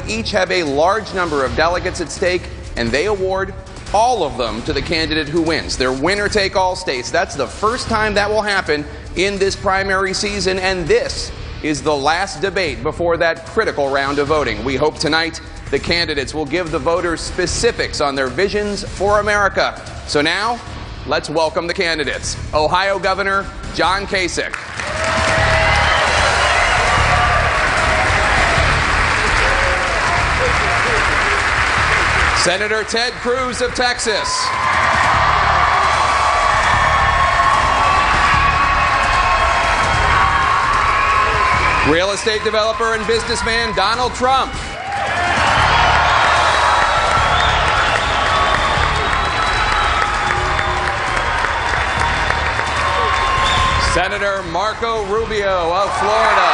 each have a large number of delegates at stake, and they award all of them to the candidate who wins. They're winner-take-all states. That's the first time that will happen in this primary season, and this is the last debate before that critical round of voting. We hope tonight the candidates will give the voters specifics on their visions for America. So now, let's welcome the candidates. Ohio Governor John Kasich. Senator Ted Cruz of Texas. Real estate developer and businessman Donald Trump. Senator Marco Rubio of Florida.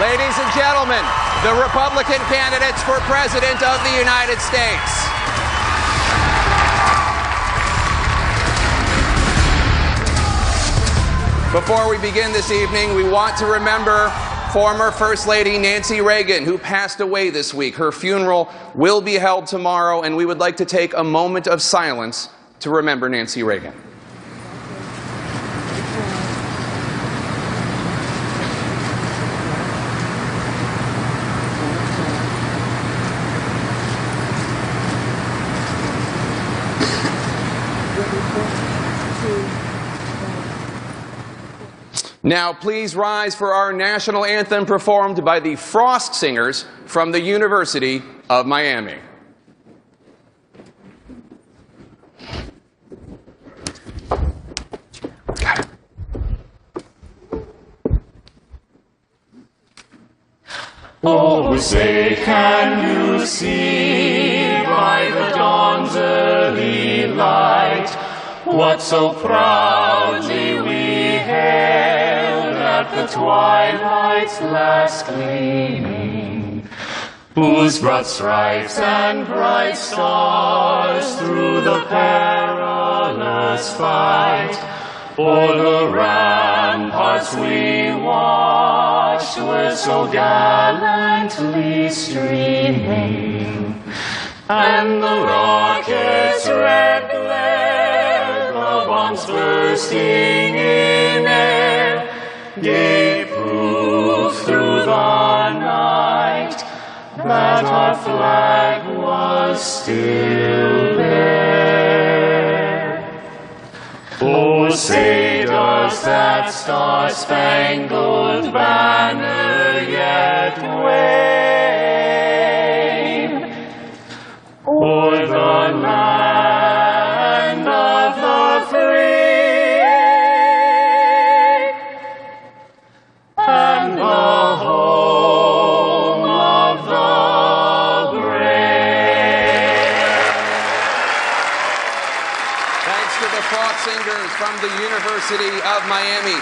Ladies and gentlemen, the Republican candidates for President of the United States. Before we begin this evening, we want to remember former First Lady Nancy Reagan, who passed away this week. Her funeral will be held tomorrow, and we would like to take a moment of silence to remember Nancy Reagan. Now, please rise for our national anthem performed by the Frost Singers from the University of Miami. Got it. Oh, say, can you see by the dawn's early light what so proudly we hailed at the twilight's last gleaming, whose broad stripes and bright stars through the perilous fight o'er the ramparts we watched were so gallantly streaming, and the rocket's red glare, the bombs bursting in air, gave proof through the night that our flag was still there. Oh, say does that star-spangled banner yet wave o'er the land of the free and the home of the brave? Thanks to the Frost Singers from the University of Miami.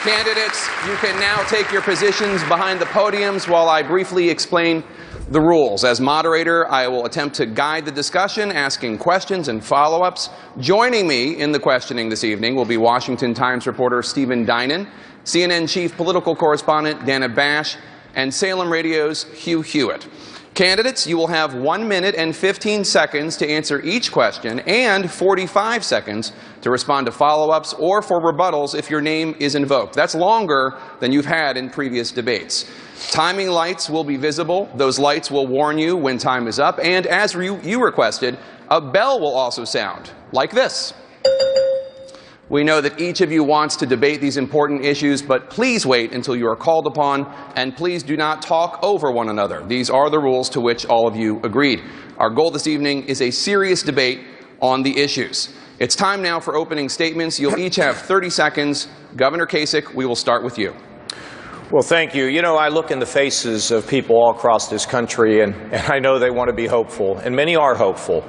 Candidates, you can now take your positions behind the podiums while I briefly explain the rules. As moderator, I will attempt to guide the discussion, asking questions and follow-ups. Joining me in the questioning this evening will be Washington Times reporter Stephen Dinan, CNN chief political correspondent Dana Bash, and Salem Radio's Hugh Hewitt. Candidates, you will have 1 minute and 15 seconds to answer each question and 45 seconds to respond to follow-ups or for rebuttals if your name is invoked. That's longer than you've had in previous debates. Timing lights will be visible. Those lights will warn you when time is up. And as you requested, a bell will also sound like this. We know that each of you wants to debate these important issues, but please wait until you are called upon, and please do not talk over one another. These are the rules to which all of you agreed. Our goal this evening is a serious debate on the issues. It's time now for opening statements. You'll each have 30 seconds. Governor Kasich, we will start with you. Well, thank you. You know, I look in the faces of people all across this country, and I know they want to be hopeful, and many are hopeful.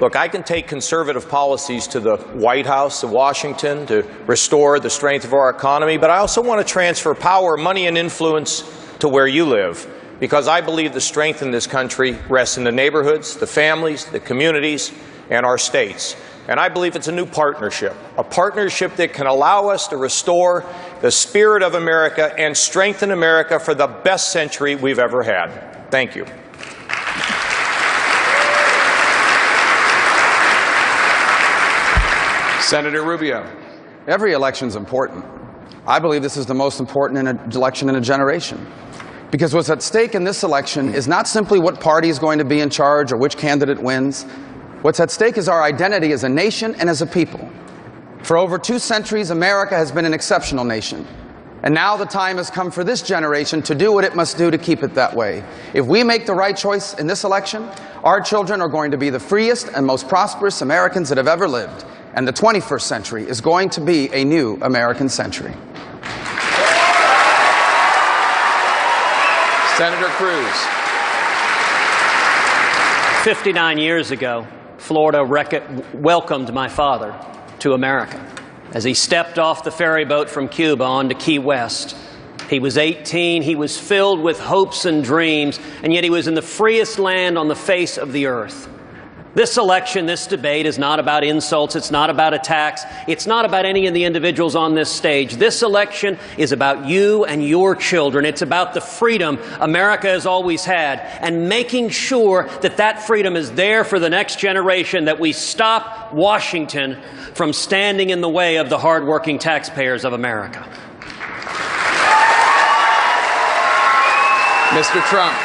Look, I can take conservative policies to the White House, to Washington, to restore the strength of our economy, but I also want to transfer power, money, and influence to where you live, because I believe the strength in this country rests in the neighborhoods, the families, the communities, and our states. And I believe it's a new partnership, a partnership that can allow us to restore the spirit of America and strengthen America for the best century we've ever had. Thank you. Senator Rubio. Every election's important. I believe this is the most important election in a generation. Because what's at stake in this election is not simply what party is going to be in charge or which candidate wins. What's at stake is our identity as a nation and as a people. For over 2 centuries, America has been an exceptional nation. And now the time has come for this generation to do what it must do to keep it that way. If we make the right choice in this election, our children are going to be the freest and most prosperous Americans that have ever lived. And the 21st century is going to be a new American century. Senator Cruz. 59 years ago, Florida welcomed my father to America as he stepped off the ferry boat from Cuba onto Key West. He was 18, he was filled with hopes and dreams, and yet he was in the freest land on the face of the earth. This election, this debate is not about insults, it's not about attacks, it's not about any of the individuals on this stage. This election is about you and your children. It's about the freedom America has always had and making sure that that freedom is there for the next generation, that we stop Washington from standing in the way of the hardworking taxpayers of America. Mr. Trump.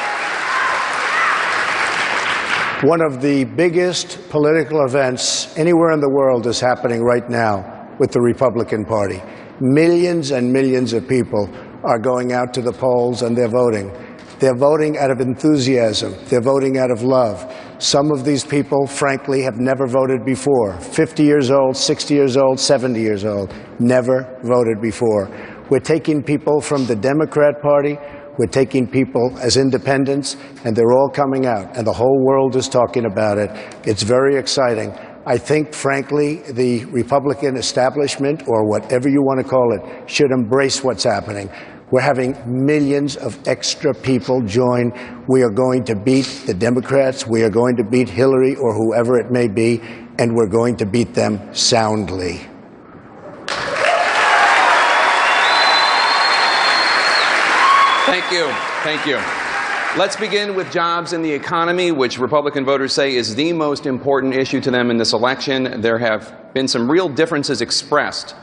One of the biggest political events anywhere in the world is happening right now with the Republican Party. Millions and millions of people are going out to the polls and they're voting. They're voting out of enthusiasm. They're voting out of love. Some of these people, frankly, have never voted before. 50 years old, 60 years old, 70 years old, never voted before. We're taking people from the Democrat Party. We're taking people as independents, and they're all coming out, and the whole world is talking about it. It's very exciting. I think, frankly, the Republican establishment, or whatever you want to call it, should embrace what's happening. We're having millions of extra people join. We are going to beat the Democrats. We are going to beat Hillary or whoever it may be, and we're going to beat them soundly. Thank you. Thank you. Let's begin with jobs and the economy, which Republican voters say is the most important issue to them in this election. There have been some real differences expressed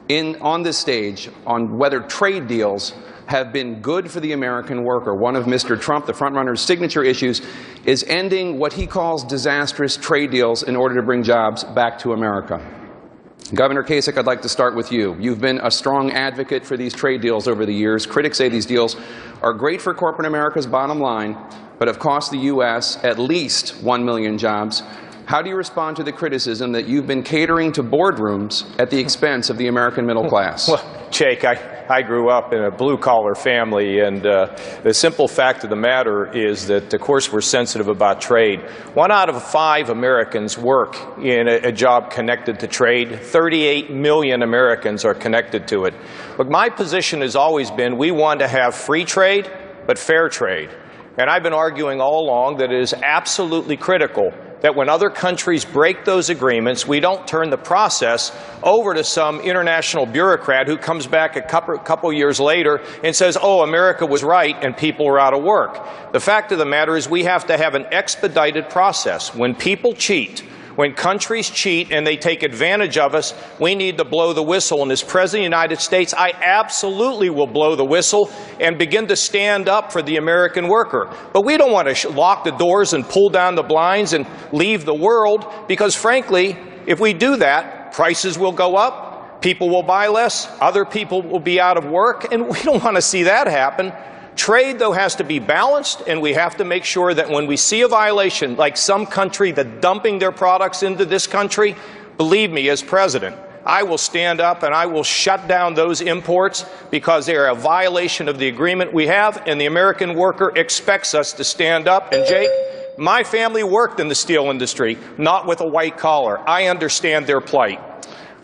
on this stage on whether trade deals have been good for the American worker. One of Mr. Trump, the frontrunner's signature issues, is ending what he calls disastrous trade deals in order to bring jobs back to America. Governor Kasich, I'd like to start with you. You've been a strong advocate for these trade deals over the years. Critics say these deals are great for corporate America's bottom line, but have cost the U.S. at least 1 million jobs. How do you respond to the criticism that you've been catering to boardrooms at the expense of the American middle class? Well, Jake, I grew up in a blue-collar family, and the simple fact of the matter is that, of course, we're sensitive about trade. 1 out of 5 Americans work in a job connected to trade. 38 million Americans are connected to it. But my position has always been we want to have free trade, but fair trade. And I've been arguing all along that it is absolutely critical that when other countries break those agreements, we don't turn the process over to some international bureaucrat who comes back a couple years later and says, oh, America was right and people are out of work. The fact of the matter is we have to have an expedited process. When people cheat, when countries cheat and they take advantage of us, we need to blow the whistle. And as President of the United States, I absolutely will blow the whistle and begin to stand up for the American worker. But we don't want to lock the doors and pull down the blinds and leave the world, because frankly, if we do that, prices will go up, people will buy less, other people will be out of work, and we don't want to see that happen. Trade, though, has to be balanced, and we have to make sure that when we see a violation, like some country that dumping their products into this country, believe me, as president, I will stand up and I will shut down those imports because they are a violation of the agreement we have, and the American worker expects us to stand up. And Jake, my family worked in the steel industry, not with a white collar. I understand their plight.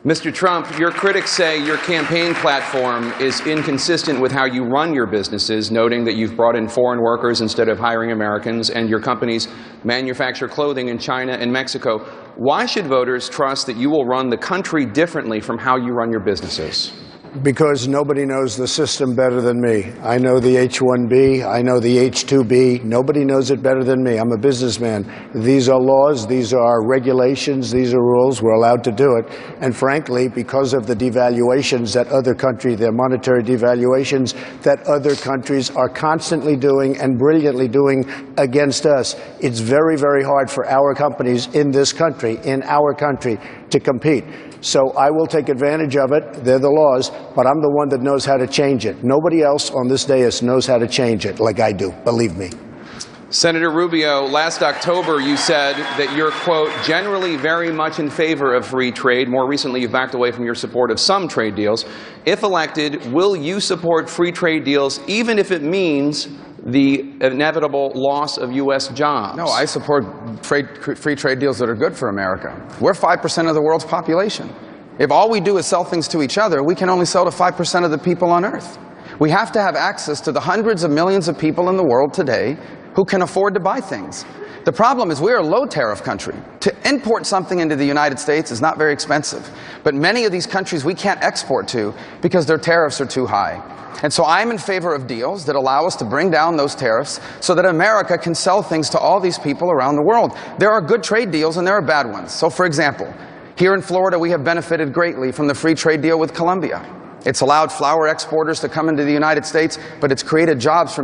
Mr. Trump, your critics say your campaign platform is inconsistent with how you run your businesses, noting that you've brought in foreign workers instead of hiring Americans, and your companies manufacture clothing in China and Mexico. Why should voters trust that you will run the country differently from how you run your businesses? Because nobody knows the system better than me. I know the H-1B, I know the H-2B. Nobody knows it better than me. I'm a businessman. These are laws, these are regulations, these are rules. We're allowed to do it. And frankly, because of the devaluations that other countries, their monetary devaluations that other countries are constantly doing and brilliantly doing against us, it's very, very hard for our companies in this country, to compete. So I will take advantage of it. They're the laws, but I'm the one that knows how to change it. Nobody else on this dais knows how to change it like I do, believe me. Senator Rubio, last October you said that you're, quote, generally very much in favor of free trade. More recently, you've backed away from your support of some trade deals. If elected, will you support free trade deals even if it means the inevitable loss of U.S. jobs? No, I support free trade deals that are good for America. We're 5% of the world's population. If all we do is sell things to each other, we can only sell to 5% of the people on Earth. We have to have access to the hundreds of millions of people in the world today who can afford to buy things. The problem is we're a low-tariff country. To import something into the United States is not very expensive. But many of these countries we can't export to because their tariffs are too high. And so I'm in favor of deals that allow us to bring down those tariffs so that America can sell things to all these people around the world. There are good trade deals and there are bad ones. So, for example, here in Florida, we have benefited greatly from the free trade deal with Colombia. It's allowed flower exporters to come into the United States, but it's created jobs for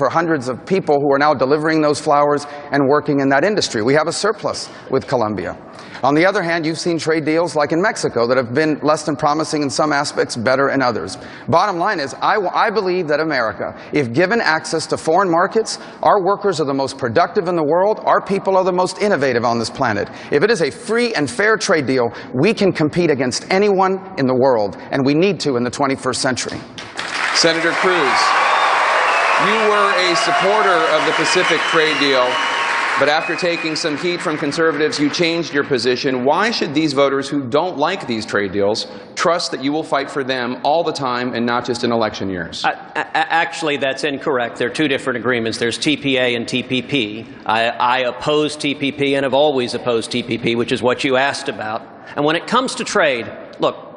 hundreds of people who are now delivering those flowers and working in that industry. We have a surplus with Colombia. On the other hand, you've seen trade deals like in Mexico that have been less than promising in some aspects, better in others. Bottom line is, I believe that America, if given access to foreign markets, our workers are the most productive in the world, our people are the most innovative on this planet. If it is a free and fair trade deal, we can compete against anyone in the world, and we need to in the 21st century. Senator Cruz, you were a supporter of the Pacific trade deal, but after taking some heat from conservatives, you changed your position. Why should these voters who don't like these trade deals trust that you will fight for them all the time and not just in election years? Actually, that's incorrect. There are two different agreements. There's TPA and TPP. I oppose TPP and have always opposed TPP, which is what you asked about. And when it comes to trade, look,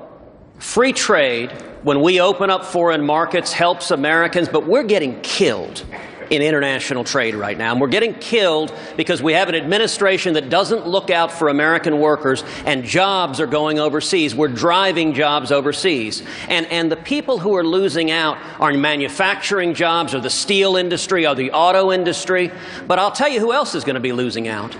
free trade, when we open up foreign markets, helps Americans, but we're getting killed in international trade right now. And we're getting killed because we have an administration that doesn't look out for American workers, and jobs are going overseas. We're driving jobs overseas. And the people who are losing out are manufacturing jobs, or the steel industry, or the auto industry. But I'll tell you who else is going to be losing out,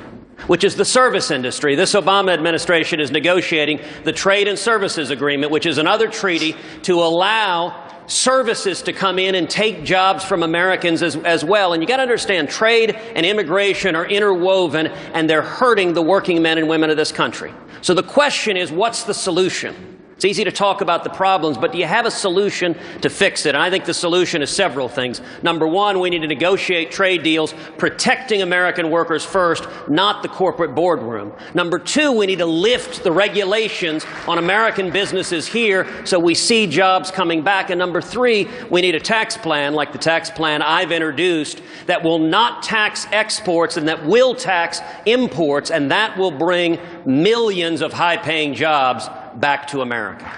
which is the service industry. This Obama administration is negotiating the Trade and Services Agreement, which is another treaty to allow services to come in and take jobs from Americans as well. And you got to understand, trade and immigration are interwoven, and they're hurting the working men and women of this country. So the question is, what's the solution? It's easy to talk about the problems, but do you have a solution to fix it? And I think the solution is several things. Number one, we need to negotiate trade deals protecting American workers first, not the corporate boardroom. Number two, we need to lift the regulations on American businesses here so we see jobs coming back. And number three, we need a tax plan like the tax plan I've introduced that will not tax exports and that will tax imports, and that will bring millions of high-paying jobs back to America.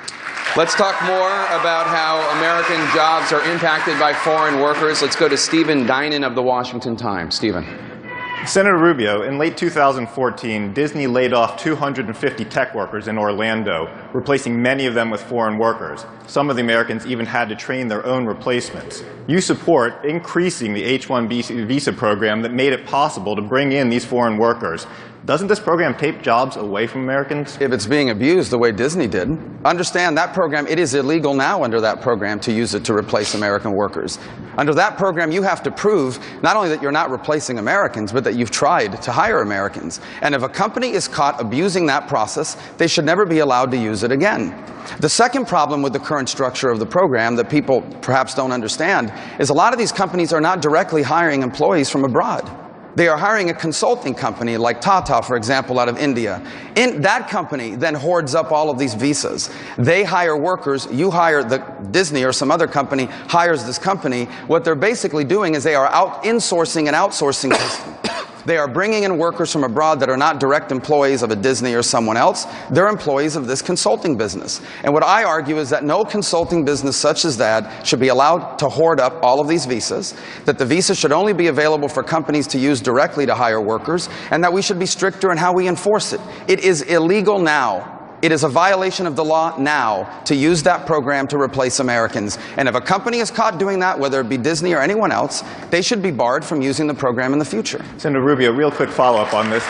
Let's talk more about how American jobs are impacted by foreign workers. Let's go to Stephen Dinan of the Washington Times. Stephen. Senator Rubio, in late 2014, Disney laid off 250 tech workers in Orlando, replacing many of them with foreign workers. Some of the Americans even had to train their own replacements. You support increasing the H-1B visa program that made it possible to bring in these foreign workers. Doesn't this program take jobs away from Americans? If it's being abused the way Disney did, understand that program, it is illegal now under that program to use it to replace American workers. Under that program, you have to prove not only that you're not replacing Americans, but that you've tried to hire Americans. And if a company is caught abusing that process, they should never be allowed to use it again. The second problem with the current structure of the program that people perhaps don't understand is a lot of these companies are not directly hiring employees from abroad. They are hiring a consulting company like Tata, for example, out of India. That company then hoards up all of these visas. They hire workers. You hire Disney or some other company hires this company. What they're basically doing is they are insourcing an outsourcing system. They are bringing in workers from abroad that are not direct employees of a Disney or someone else. They're employees of this consulting business. And what I argue is that no consulting business such as that should be allowed to hoard up all of these visas, that the visa should only be available for companies to use directly to hire workers, and that we should be stricter in how we enforce it. It is illegal now. It is a violation of the law now to use that program to replace Americans. And if a company is caught doing that, whether it be Disney or anyone else, they should be barred from using the program in the future. Senator Rubio, real quick follow-up on this.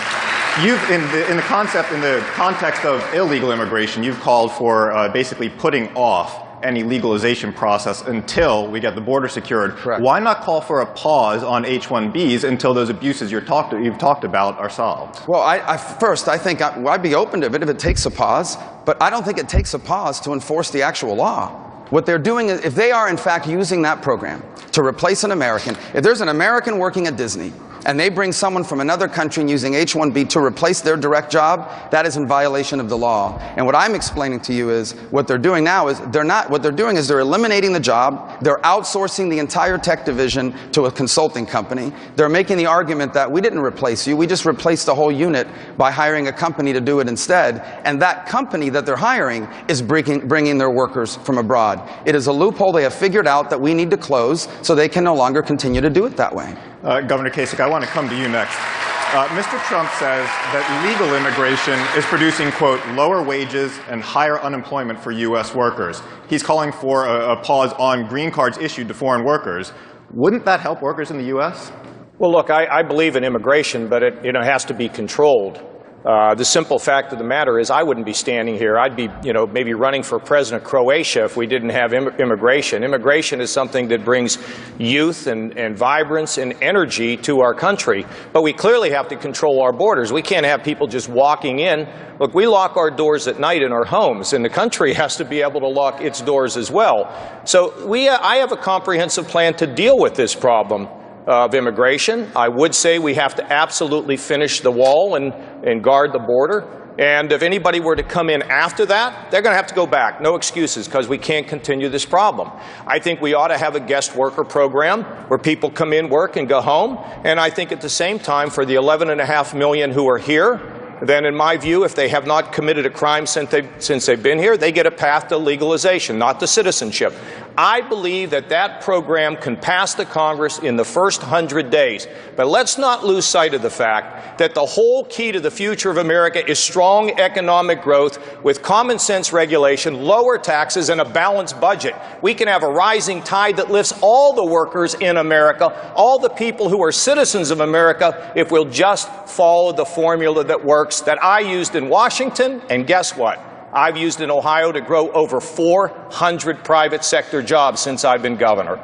You've, in the context of illegal immigration, you've called for basically putting off any legalization process until we get the border secured. Correct. Why not call for a pause on H-1Bs until those abuses you've talked about are solved? Well, first, I think I'd be open to it if it takes a pause, but I don't think it takes a pause to enforce the actual law. What they're doing is, if they are in fact using that program to replace an American, if there's an American working at Disney, and they bring someone from another country and using H-1B to replace their direct job, that is in violation of the law. And what I'm explaining to you is, what they're doing now is, they're eliminating the job, they're outsourcing the entire tech division to a consulting company. They're making the argument that we didn't replace you, we just replaced the whole unit by hiring a company to do it instead. And that company that they're hiring is bringing their workers from abroad. It is a loophole they have figured out that we need to close so they can no longer continue to do it that way. Governor Kasich, I want to come to you next. Mr. Trump says that legal immigration is producing, quote, lower wages and higher unemployment for U.S. workers. He's calling for a pause on green cards issued to foreign workers. Wouldn't that help workers in the U.S.? Well, look, I believe in immigration, but it has to be controlled. The simple fact of the matter is I wouldn't be standing here. I'd be, maybe running for president of Croatia if we didn't have immigration. Immigration is something that brings youth and vibrance and energy to our country. But we clearly have to control our borders. We can't have people just walking in. Look, we lock our doors at night in our homes, and the country has to be able to lock its doors as well. So I have a comprehensive plan to deal with this problem of immigration. I would say we have to absolutely finish the wall and guard the border. And if anybody were to come in after that, they're going to have to go back. No excuses, because we can't continue this problem. I think we ought to have a guest worker program where people come in, work, and go home. And I think at the same time, for the 11.5 million who are here, then in my view, if they have not committed a crime since they've been here, they get a path to legalization, not to citizenship. I believe that program can pass the Congress in the first 100 days. But let's not lose sight of the fact that the whole key to the future of America is strong economic growth with common sense regulation, lower taxes, and a balanced budget. We can have a rising tide that lifts all the workers in America, all the people who are citizens of America, if we'll just follow the formula that works, that I used in Washington, and guess what? I've used in Ohio to grow over 400 private sector jobs since I've been governor.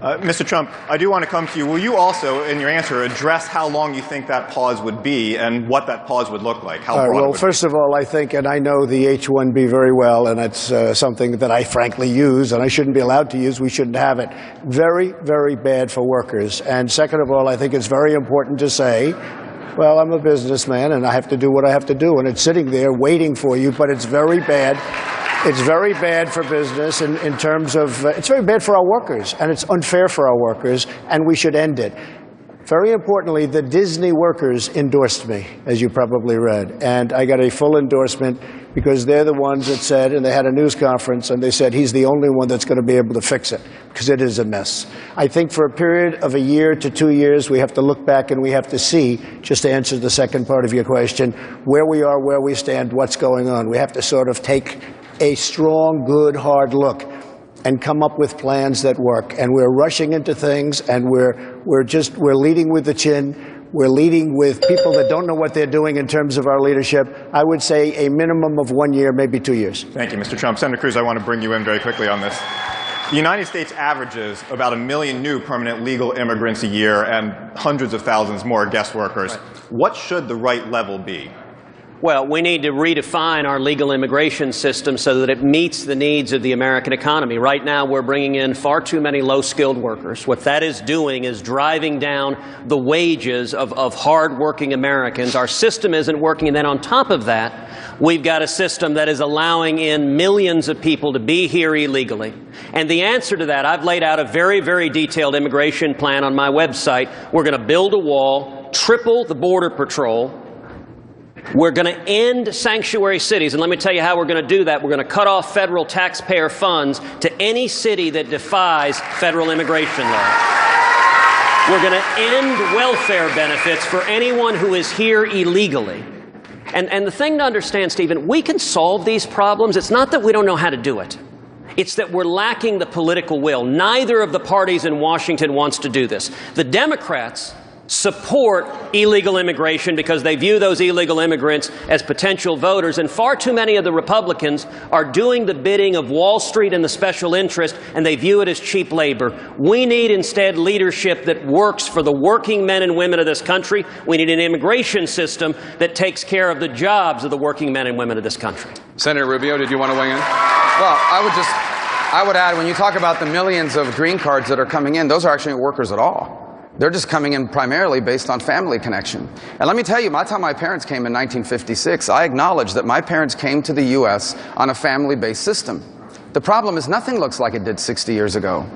Mr. Trump, I do want to come to you. Will you also, in your answer, address how long you think that pause would be and what that pause would look like? How broad well, first of all, I think, and I know the H-1B very well, and it's something that I frankly use, and I shouldn't be allowed to use. We shouldn't have it. Very, very bad for workers. And second of all, I think it's very important to say, well, I'm a businessman, and I have to do what I have to do, and it's sitting there waiting for you, but it's very bad. It's very bad for business in terms of, it's very bad for our workers, and it's unfair for our workers, and we should end it. Very importantly, the Disney workers endorsed me, as you probably read, and I got a full endorsement because they're the ones that said, and they had a news conference, and they said he's the only one that's going to be able to fix it, because it is a mess. I think for a period of a year to 2 years, we have to look back and we have to see, just to answer the second part of your question, where we are, where we stand, what's going on. We have to sort of take a strong, good, hard look and come up with plans that work. And we're rushing into things, and we're leading with the chin. We're leading with people that don't know what they're doing in terms of our leadership. I would say a minimum of 1 year, maybe 2 years. Thank you, Mr. Trump. Senator Cruz, I want to bring you in very quickly on this. The United States averages about 1 million new permanent legal immigrants a year and hundreds of thousands more guest workers. Right. What should the right level be? Well, we need to redefine our legal immigration system so that it meets the needs of the American economy. Right now, we're bringing in far too many low-skilled workers. What that is doing is driving down the wages of hard-working Americans. Our system isn't working, and then on top of that, we've got a system that is allowing in millions of people to be here illegally. And the answer to that, I've laid out a very, very detailed immigration plan on my website. We're going to build a wall, triple the Border Patrol. We're going to end sanctuary cities, and let me tell you how we're going to do that. We're going to cut off federal taxpayer funds to any city that defies federal immigration law. We're going to end welfare benefits for anyone who is here illegally. And the thing to understand, Stephen, we can solve these problems. It's not that we don't know how to do it. It's that we're lacking the political will. Neither of the parties in Washington wants to do this. The Democrats support illegal immigration because they view those illegal immigrants as potential voters, and far too many of the Republicans are doing the bidding of Wall Street and the special interest, and they view it as cheap labor. We need instead leadership that works for the working men and women of this country. We need an immigration system that takes care of the jobs of the working men and women of this country. Senator Rubio, did you want to weigh in? Well, I would add, when you talk about the millions of green cards that are coming in, those are actually workers at all. They're just coming in primarily based on family connection. And let me tell you, by the time my parents came in 1956, I acknowledge that my parents came to the U.S. on a family-based system. The problem is nothing looks like it did 60 years ago.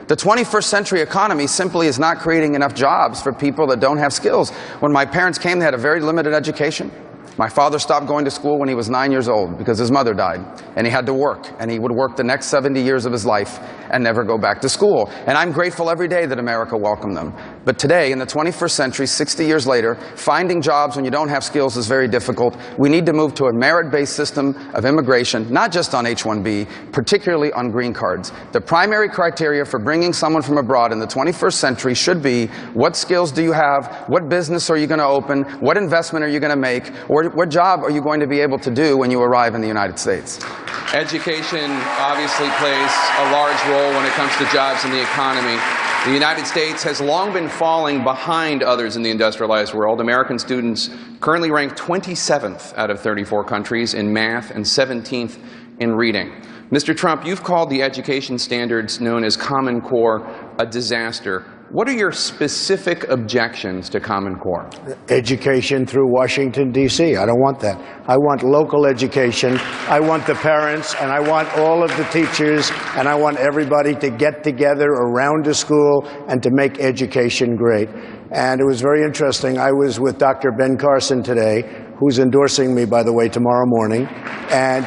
The 21st century economy simply is not creating enough jobs for people that don't have skills. When my parents came, they had a very limited education. My father stopped going to school when he was 9 years old because his mother died, and he had to work, and he would work the next 70 years of his life and never go back to school. And I'm grateful every day that America welcomed them. But today, in the 21st century, 60 years later, finding jobs when you don't have skills is very difficult. We need to move to a merit-based system of immigration, not just on H-1B, particularly on green cards. The primary criteria for bringing someone from abroad in the 21st century should be, what skills do you have, what business are you going to open, what investment are you going to make, or what job are you going to be able to do when you arrive in the United States? Education obviously plays a large role when it comes to jobs in the economy. The United States has long been falling behind others in the industrialized world. American students currently rank 27th out of 34 countries in math and 17th in reading. Mr. Trump, you've called the education standards known as Common Core a disaster. What are your specific objections to Common Core? Education through Washington, D.C. I don't want that. I want local education. I want the parents, and I want all of the teachers, and I want everybody to get together around a school and to make education great. And it was very interesting. I was with Dr. Ben Carson today, who's endorsing me, by the way, tomorrow morning. And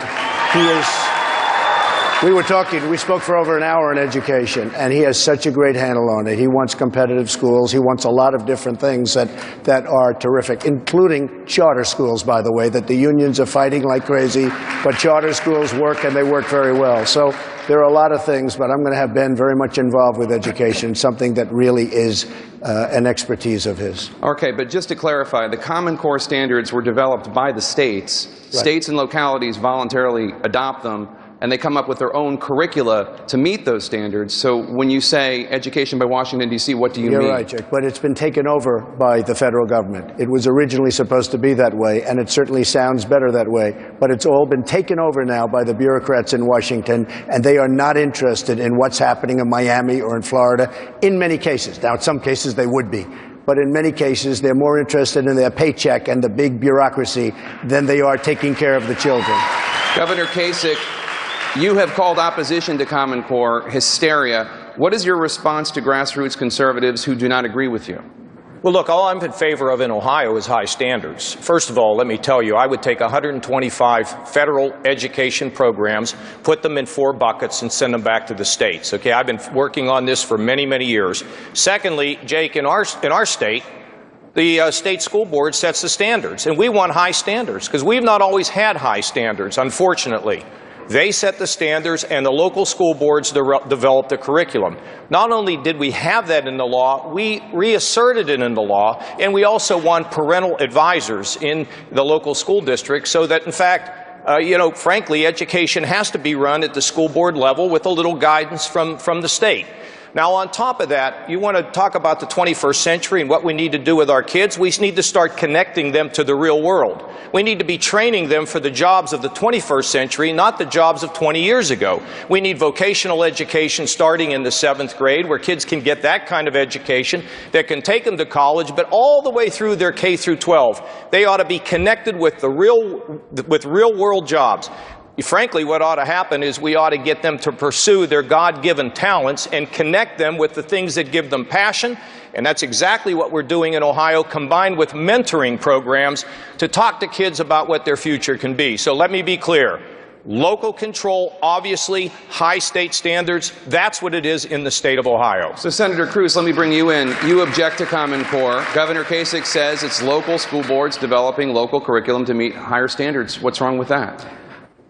we were talking, we spoke for over an hour on education, and he has such a great handle on it. He wants competitive schools. He wants a lot of different things that are terrific, including charter schools, by the way, that the unions are fighting like crazy, but charter schools work, and they work very well. So there are a lot of things, but I'm going to have Ben very much involved with education, something that really is an expertise of his. Okay, but just to clarify, the Common Core standards were developed by the states. Right. States and localities voluntarily adopt them, and they come up with their own curricula to meet those standards. So when you say education by Washington, D.C., what do you mean? You're right, Jack, but it's been taken over by the federal government. It was originally supposed to be that way, and it certainly sounds better that way, but it's all been taken over now by the bureaucrats in Washington, and they are not interested in what's happening in Miami or in Florida, in many cases. Now, in some cases, they would be. But in many cases, they're more interested in their paycheck and the big bureaucracy than they are taking care of the children. Governor Kasich, you have called opposition to Common Core hysteria. What is your response to grassroots conservatives who do not agree with you? Well, look, all I'm in favor of in Ohio is high standards. First of all, let me tell you, I would take 125 federal education programs, put them in 4 buckets, and send them back to the states. Okay, I've been working on this for many, many years. Secondly, Jake, in our state, the state school board sets the standards, and we want high standards because we've not always had high standards, unfortunately. They set the standards, and the local school boards developed the curriculum. Not only did we have that in the law, we reasserted it in the law, and we also want parental advisors in the local school district so that, in fact, frankly, education has to be run at the school board level with a little guidance from the state. Now, on top of that, you want to talk about the 21st century and what we need to do with our kids. We need to start connecting them to the real world. We need to be training them for the jobs of the 21st century, not the jobs of 20 years ago. We need vocational education starting in the 7th grade, where kids can get that kind of education that can take them to college, but all the way through their K through 12. They ought to be connected with the real world jobs. Frankly, what ought to happen is we ought to get them to pursue their God-given talents and connect them with the things that give them passion. And that's exactly what we're doing in Ohio, combined with mentoring programs to talk to kids about what their future can be. So let me be clear. Local control, obviously, high state standards, that's what it is in the state of Ohio. So, Senator Cruz, let me bring you in. You object to Common Core. Governor Kasich says it's local school boards developing local curriculum to meet higher standards. What's wrong with that?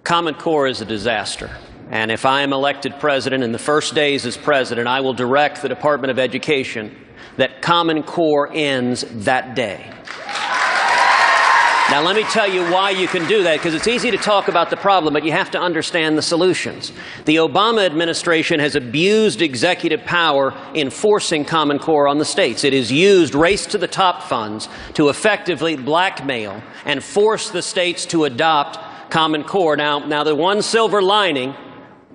Common Core is a disaster. And if I am elected president, in the first days as president, I will direct the Department of Education that Common Core ends that day. Now, let me tell you why you can do that, because it's easy to talk about the problem, but you have to understand the solutions. The Obama administration has abused executive power in forcing Common Core on the states. It has used race-to-the-top funds to effectively blackmail and force the states to adopt Common Core. Now, the one silver lining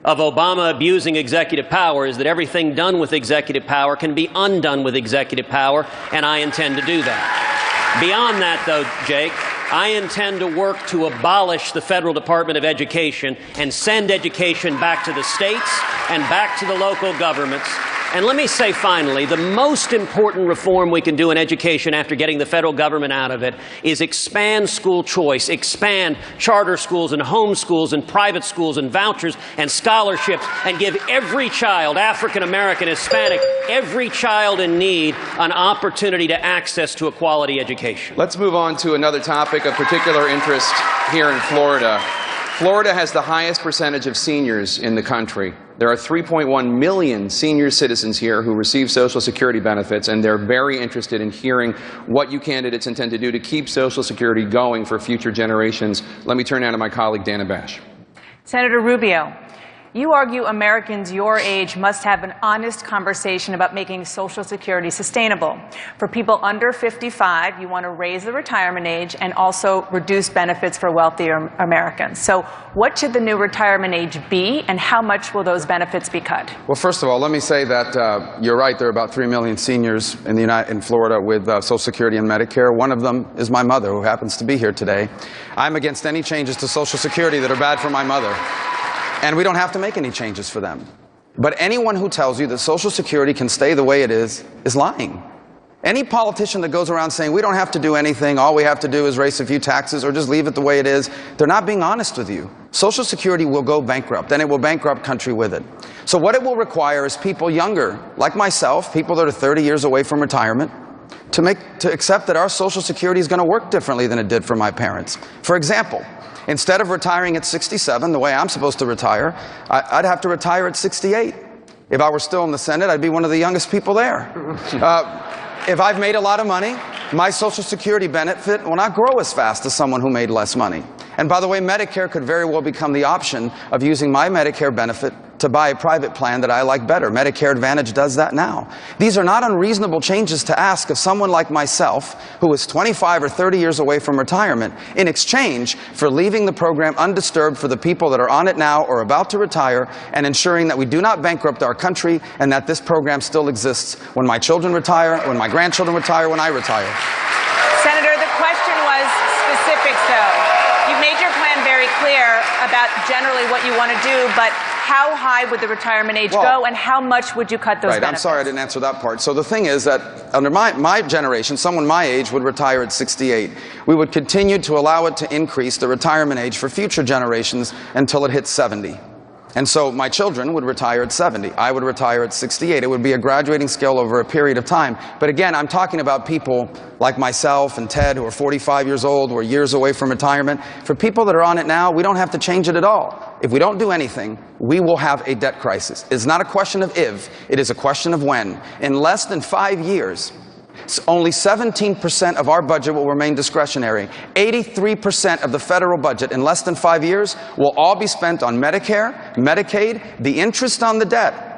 of Obama abusing executive power is that everything done with executive power can be undone with executive power, and I intend to do that. Beyond that, though, Jake, I intend to work to abolish the Federal Department of Education and send education back to the states and back to the local governments. And let me say finally, the most important reform we can do in education after getting the federal government out of it is expand school choice, expand charter schools and home schools and private schools and vouchers and scholarships, and give every child, African American, Hispanic, every child in need, an opportunity to access to a quality education. Let's move on to another topic of particular interest here in Florida. Florida has the highest percentage of seniors in the country. There are 3.1 million senior citizens here who receive Social Security benefits, and they're very interested in hearing what you candidates intend to do to keep Social Security going for future generations. Let me turn now to my colleague, Dinan. Senator Rubio, you argue Americans your age must have an honest conversation about making Social Security sustainable. For people under 55, you want to raise the retirement age and also reduce benefits for wealthier Americans. So what should the new retirement age be, and how much will those benefits be cut? Well, first of all, let me say that you're right. There are about 3 million seniors in Florida with Social Security and Medicare. One of them is my mother, who happens to be here today. I'm against any changes to Social Security that are bad for my mother. And we don't have to make any changes for them. But anyone who tells you that Social Security can stay the way it is lying. Any politician that goes around saying we don't have to do anything, all we have to do is raise a few taxes or just leave it the way it is, they're not being honest with you. Social Security will go bankrupt, and it will bankrupt country with it. So what it will require is people younger, like myself, people that are 30 years away from retirement, to accept that our Social Security is going to work differently than it did for my parents. For example, instead of retiring at 67, the way I'm supposed to retire, I'd have to retire at 68. If I were still in the Senate, I'd be one of the youngest people there. If I've made a lot of money, my Social Security benefit will not grow as fast as someone who made less money. And by the way, Medicare could very well become the option of using my Medicare benefit to buy a private plan that I like better. Medicare Advantage does that now. These are not unreasonable changes to ask of someone like myself, who is 25 or 30 years away from retirement, in exchange for leaving the program undisturbed for the people that are on it now or about to retire, and ensuring that we do not bankrupt our country and that this program still exists when my children retire, when my grandchildren retire, when I retire. Senator, the question was specifics, though. You've made your plan very clear about generally what you want to do, but how high would the retirement age go, and how much would you cut those benefits? I'm sorry I didn't answer that part. So the thing is that under my generation, someone my age would retire at 68. We would continue to allow it to increase the retirement age for future generations until it hits 70. And so my children would retire at 70. I would retire at 68. It would be a graduating scale over a period of time. But again, I'm talking about people like myself and Ted, who are 45 years old, who are years away from retirement. For people that are on it now, we don't have to change it at all. If we don't do anything, we will have a debt crisis. It's not a question of if, it is a question of when. In less than 5 years, only 17% of our budget will remain discretionary. 83% of the federal budget in less than 5 years will all be spent on Medicare, Medicaid, the interest on the debt.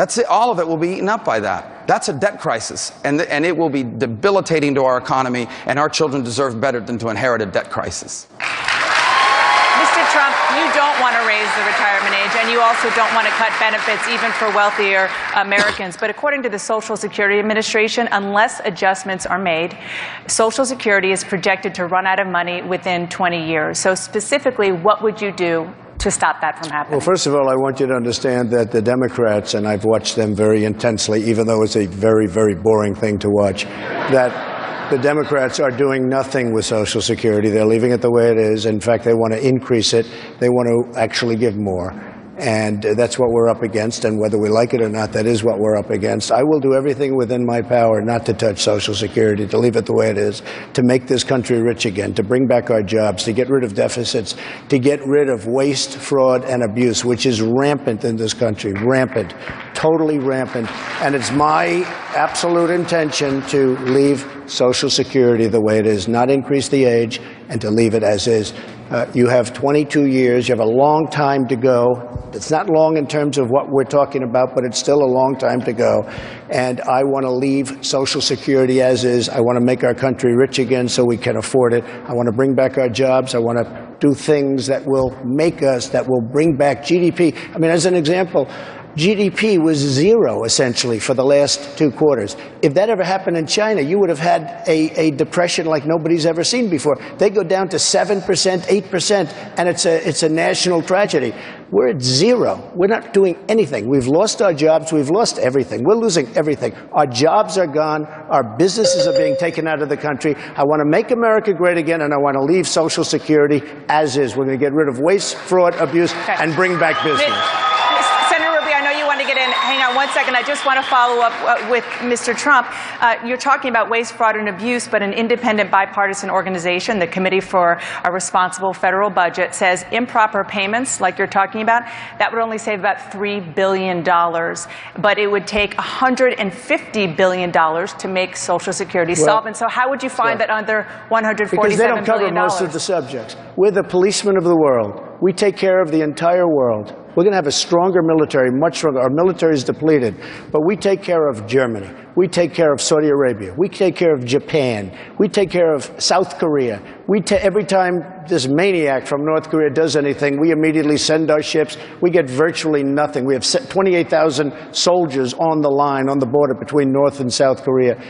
That's it. All of it will be eaten up by that. That's a debt crisis, and it will be debilitating to our economy, and our children deserve better than to inherit a debt crisis. Mr. Trump, you don't want to raise the retirement age, and you also don't want to cut benefits even for wealthier Americans. But according to the Social Security Administration, unless adjustments are made, Social Security is projected to run out of money within 20 years. So specifically, what would you do to stop that from happening? Well, first of all, I want you to understand that the Democrats, and I've watched them very intensely, even though it's a very, very boring thing to watch, that the Democrats are doing nothing with Social Security. They're leaving it the way it is. In fact, they want to increase it. They want to actually give more. And that's what we're up against. And whether we like it or not, that is what we're up against. I will do everything within my power not to touch Social Security, to leave it the way it is, to make this country rich again, to bring back our jobs, to get rid of deficits, to get rid of waste, fraud, and abuse, which is rampant in this country. Rampant. Totally rampant. And it's my absolute intention to leave Social Security the way it is, not increase the age, and to leave it as is. You have 22 years. You have a long time to go. It's not long in terms of what we're talking about, but it's still a long time to go. And I want to leave Social Security as is. I want to make our country rich again so we can afford it. I want to bring back our jobs. I want to do things that will make us, that will bring back GDP. I mean, as an example, GDP was zero, essentially, for the last 2 quarters. If that ever happened in China, you would have had a depression like nobody's ever seen before. They go down to 7%, 8%, and it's a national tragedy. We're at zero. We're not doing anything. We've lost our jobs. We've lost everything. We're losing everything. Our jobs are gone. Our businesses are being taken out of the country. I want to make America great again, and I want to leave Social Security as is. We're going to get rid of waste, fraud, abuse, and bring back business. Senator Rubio, I know you want to get in. Hang on one second. I just want to follow up with Mr. Trump. You're talking about waste, fraud, and abuse, but an independent bipartisan organization, the Committee for a Responsible Federal Budget, says improper payments, like you're talking about, that would only save about $3 billion. But it would take $150 billion to make Social Security solvent. So how would you find that other $147 billion? Because they don't cover most of the subjects. We're the policemen of the world. We take care of the entire world. We're going to have a stronger military, much stronger. Our military is depleted, but we take care of Germany. We take care of Saudi Arabia. We take care of Japan. We take care of South Korea. Every time this maniac from North Korea does anything, we immediately send our ships. We get virtually nothing. We have 28,000 soldiers on the line, on the border between North and South Korea.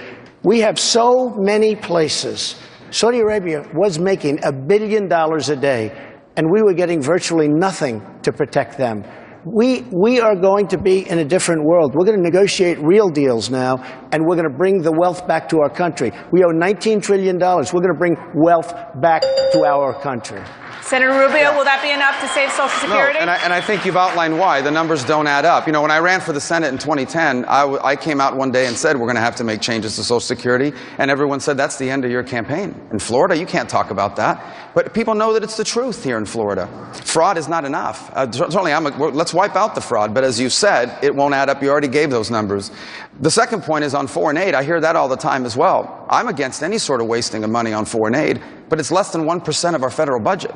We have so many places. Saudi Arabia was making $1 billion a day, and we were getting virtually nothing to protect them. We are going to be in a different world. We're going to negotiate real deals now, and we're going to bring the wealth back to our country. We owe $19 trillion. We're going to bring wealth back to our country. Senator Rubio, will that be enough to save Social Security? No, and I think you've outlined why. The numbers don't add up. You know, when I ran for the Senate in 2010, I came out one day and said we're going to have to make changes to Social Security, and everyone said that's the end of your campaign. In Florida, you can't talk about that. But people know that it's the truth here in Florida. Fraud is not enough. Certainly, let's wipe out the fraud, but as you said, it won't add up. You already gave those numbers. The second point is on foreign aid. I hear that all the time as well. I'm against any sort of wasting of money on foreign aid, but it's less than 1% of our federal budget.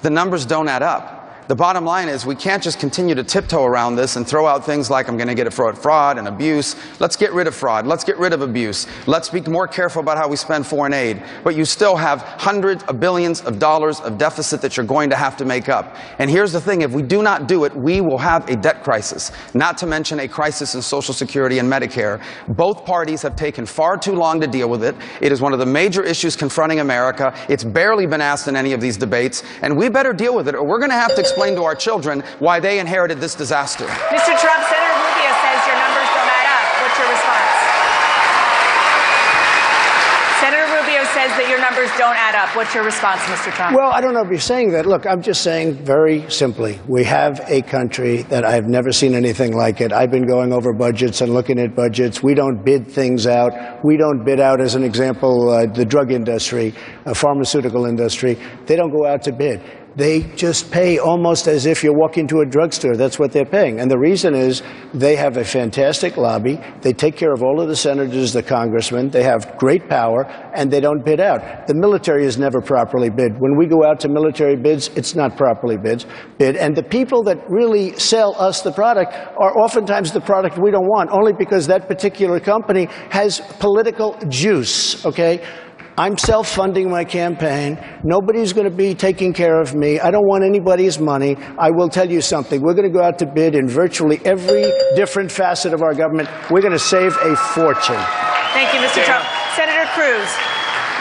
The numbers don't add up. The bottom line is we can't just continue to tiptoe around this and throw out things like I'm going to get it for fraud and abuse. Let's get rid of fraud. Let's get rid of abuse. Let's be more careful about how we spend foreign aid. But you still have hundreds of billions of dollars of deficit that you're going to have to make up. And here's the thing. If we do not do it, we will have a debt crisis, not to mention a crisis in Social Security and Medicare. Both parties have taken far too long to deal with it. It is one of the major issues confronting America. It's barely been asked in any of these debates. And we better deal with it, or we're going to have to explain to our children why they inherited this disaster. Mr. Trump, Senator Rubio says your numbers don't add up. What's your response? Senator Rubio says that your numbers don't add up. What's your response, Mr. Trump? Well, I don't know if you're saying that. Look, I'm just saying very simply, we have a country that I've never seen anything like it. I've been going over budgets and looking at budgets. We don't bid things out. We don't bid out, as an example, the drug industry, pharmaceutical industry. They don't go out to bid. they just pay almost as if you're walking to a drugstore. That's what they're paying. And the reason is they have a fantastic lobby. They take care of all of the senators, the congressmen. They have great power, and they don't bid out. The military is never properly bid. When we go out to military bids, it's not properly bid. And the people that really sell us the product are oftentimes the product we don't want, only because that particular company has political juice, okay? I'm self-funding my campaign. Nobody's going to be taking care of me. I don't want anybody's money. I will tell you something. We're going to go out to bid in virtually every different facet of our government. We're going to save a fortune. Thank you, Mr. Trump. Senator Cruz,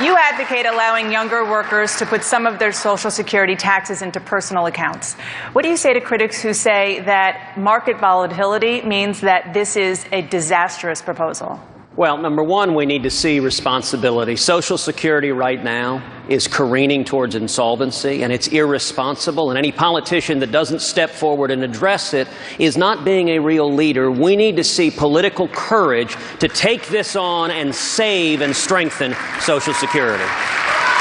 you advocate allowing younger workers to put some of their Social Security taxes into personal accounts. What do you say to critics who say that market volatility means that this is a disastrous proposal? Well, number one, we need to see responsibility. Social Security right now is careening towards insolvency, and it's irresponsible, and any politician that doesn't step forward and address it is not being a real leader. We need to see political courage to take this on and save and strengthen Social Security.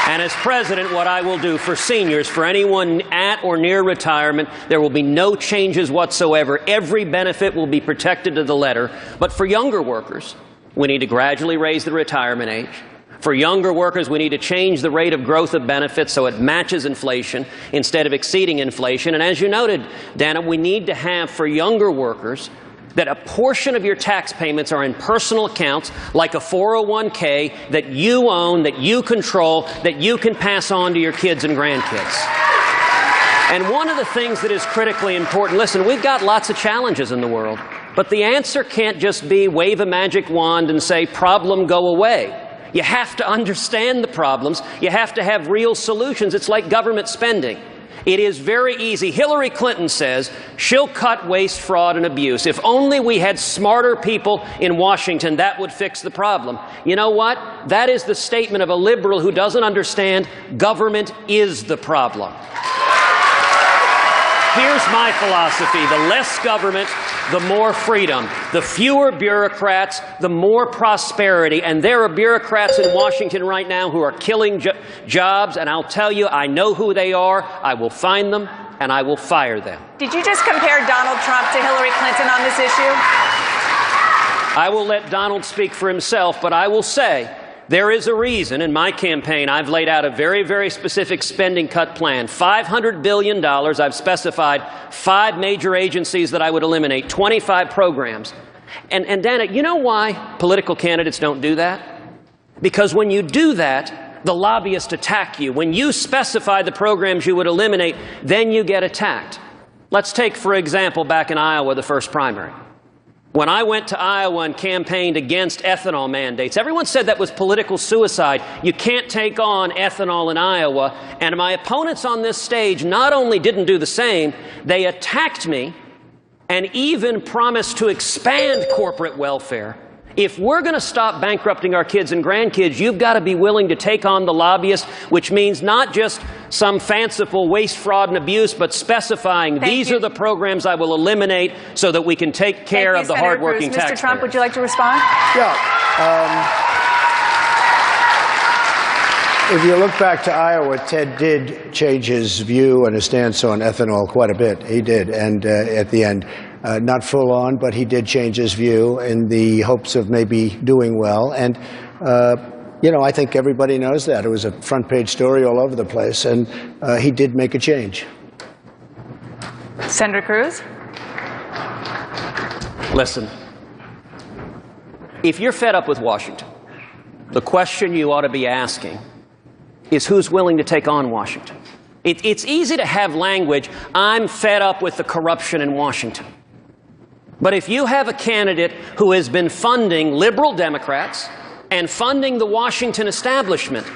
And as president, what I will do for seniors, for anyone at or near retirement, there will be no changes whatsoever. Every benefit will be protected to the letter. But for younger workers, we need to gradually raise the retirement age. For younger workers, we need to change the rate of growth of benefits so it matches inflation instead of exceeding inflation. And as you noted, Dana, we need to have for younger workers that a portion of your tax payments are in personal accounts, like a 401k that you own, that you control, that you can pass on to your kids and grandkids. And one of the things that is critically important, listen, we've got lots of challenges in the world. But the answer can't just be wave a magic wand and say, problem, go away. You have to understand the problems. You have to have real solutions. It's like government spending. It is very easy. Hillary Clinton says she'll cut waste, fraud, and abuse. If only we had smarter people in Washington, that would fix the problem. You know what? That is the statement of a liberal who doesn't understand government is the problem. Here's my philosophy. The less government, the more freedom. The fewer bureaucrats, the more prosperity. And there are bureaucrats in Washington right now who are killing jobs, and I'll tell you, I know who they are. I will find them, and I will fire them. Did you just compare Donald Trump to Hillary Clinton on this issue? I will let Donald speak for himself, but I will say, there is a reason in my campaign I've laid out a very, very specific spending cut plan. $500 billion. I've specified 5 major agencies that I would eliminate, 25 programs. And Dana, you know why political candidates don't do that? Because when you do that, the lobbyists attack you. When you specify the programs you would eliminate, then you get attacked. Let's take, for example, back in Iowa, the first primary. When I went to Iowa and campaigned against ethanol mandates, everyone said that was political suicide. You can't take on ethanol in Iowa. And my opponents on this stage not only didn't do the same, they attacked me and even promised to expand corporate welfare. If we're going to stop bankrupting our kids and grandkids, you've got to be willing to take on the lobbyists, which means not just some fanciful waste, fraud, and abuse, but specifying these are the programs I will eliminate so that we can take care of the hardworking taxpayers. Mr. Trump, would you like to respond? Yeah. If you look back to Iowa, Ted did change his view and his stance on ethanol quite a bit. He did. And at the end, not full on, but he did change his view in the hopes of maybe doing well. And, you know, I think everybody knows that. It was a front page story all over the place. And he did make a change. Senator Cruz? Listen, if you're fed up with Washington, the question you ought to be asking is who's willing to take on Washington. It's easy to have language, I'm fed up with the corruption in Washington. But if you have a candidate who has been funding liberal Democrats and funding the Washington establishment,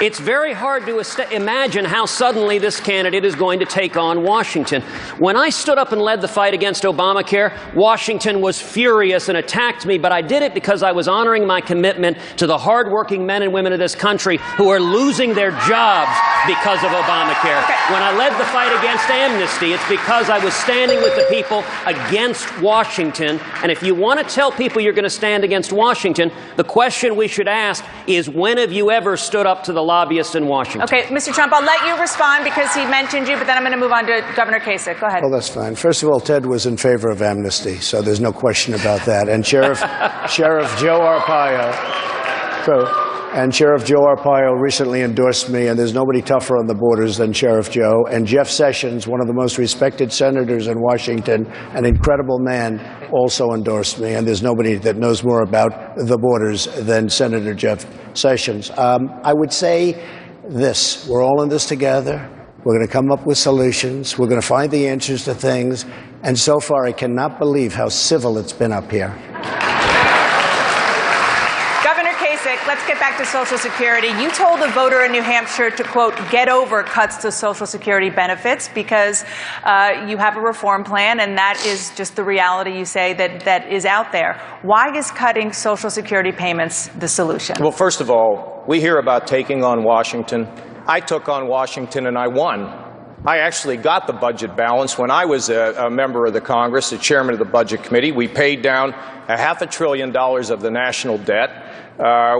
it's very hard to imagine how suddenly this candidate is going to take on Washington. When I stood up and led the fight against Obamacare, Washington was furious and attacked me, but I did it because I was honoring my commitment to the hardworking men and women of this country who are losing their jobs because of Obamacare. When I led the fight against amnesty, it's because I was standing with the people against Washington. And if you want to tell people you're going to stand against Washington, the question we should ask is, when have you ever stood up to the lobbyists in Washington. Okay, Mr. Trump, I'll let you respond because he mentioned you, but then I'm going to move on to Governor Kasich. Go ahead. Well, that's fine. First of all, Ted was in favor of amnesty, so there's no question about that. And Sheriff Joe Arpaio, Sheriff Joe Arpaio recently endorsed me, and there's nobody tougher on the borders than Sheriff Joe. And Jeff Sessions, one of the most respected senators in Washington, an incredible man, also endorsed me. And there's nobody that knows more about the borders than Senator Jeff Sessions. I would say this: we're all in this together. We're going to come up with solutions. We're going to find the answers to things. And so far, I cannot believe how civil it's been up here. Let's get back to Social Security. You told a voter in New Hampshire to, quote, get over cuts to Social Security benefits because you have a reform plan, and that is just the reality, you say, that is out there. Why is cutting Social Security payments the solution? Well, first of all, we hear about taking on Washington. I took on Washington and I won. I actually got the budget balance when I was a member of the Congress, the chairman of the Budget Committee. We paid down $500 billion of the national debt.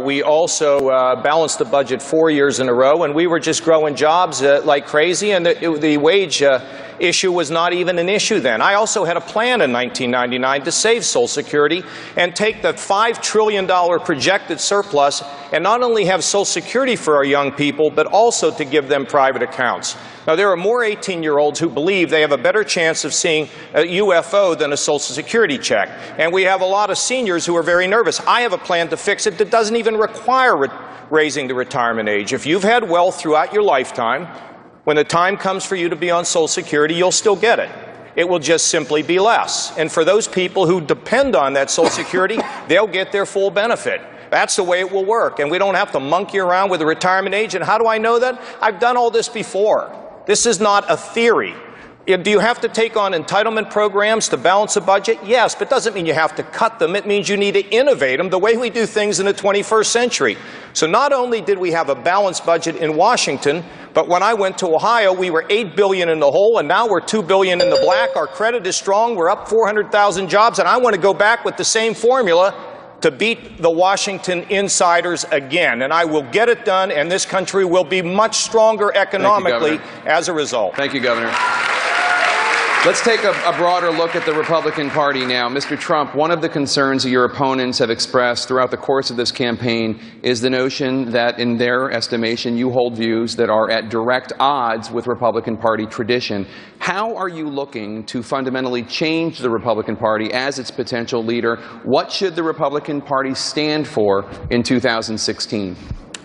We also balanced the budget 4 years in a row, and we were just growing jobs like crazy, and the wage issue was not even an issue then. I also had a plan in 1999 to save Social Security and take the $5 trillion projected surplus and not only have Social Security for our young people, but also to give them private accounts. Now, there are more 18-year-olds who believe they have a better chance of seeing a UFO than a Social Security check. And we have a lot of seniors who are very nervous. I have a plan to fix it that doesn't even require raising the retirement age. If you've had wealth throughout your lifetime, when the time comes for you to be on Social Security, you'll still get it. It will just simply be less. And for those people who depend on that Social Security, they'll get their full benefit. That's the way it will work. And we don't have to monkey around with the retirement age. And how do I know that? I've done all this before. This is not a theory. Do you have to take on entitlement programs to balance a budget? Yes, but it doesn't mean you have to cut them. It means you need to innovate them the way we do things in the 21st century. So not only did we have a balanced budget in Washington, but when I went to Ohio, we were $8 billion in the hole, and now we're $2 billion in the black. Our credit is strong. We're up 400,000 jobs, and I want to go back with the same formula to beat the Washington insiders again. And I will get it done, and this country will be much stronger economically as a result. Thank you, Governor. Let's take a broader look at the Republican Party now. Mr. Trump, one of the concerns that your opponents have expressed throughout the course of this campaign is the notion that, in their estimation, you hold views that are at direct odds with Republican Party tradition. How are you looking to fundamentally change the Republican Party as its potential leader? What should the Republican Party stand for in 2016?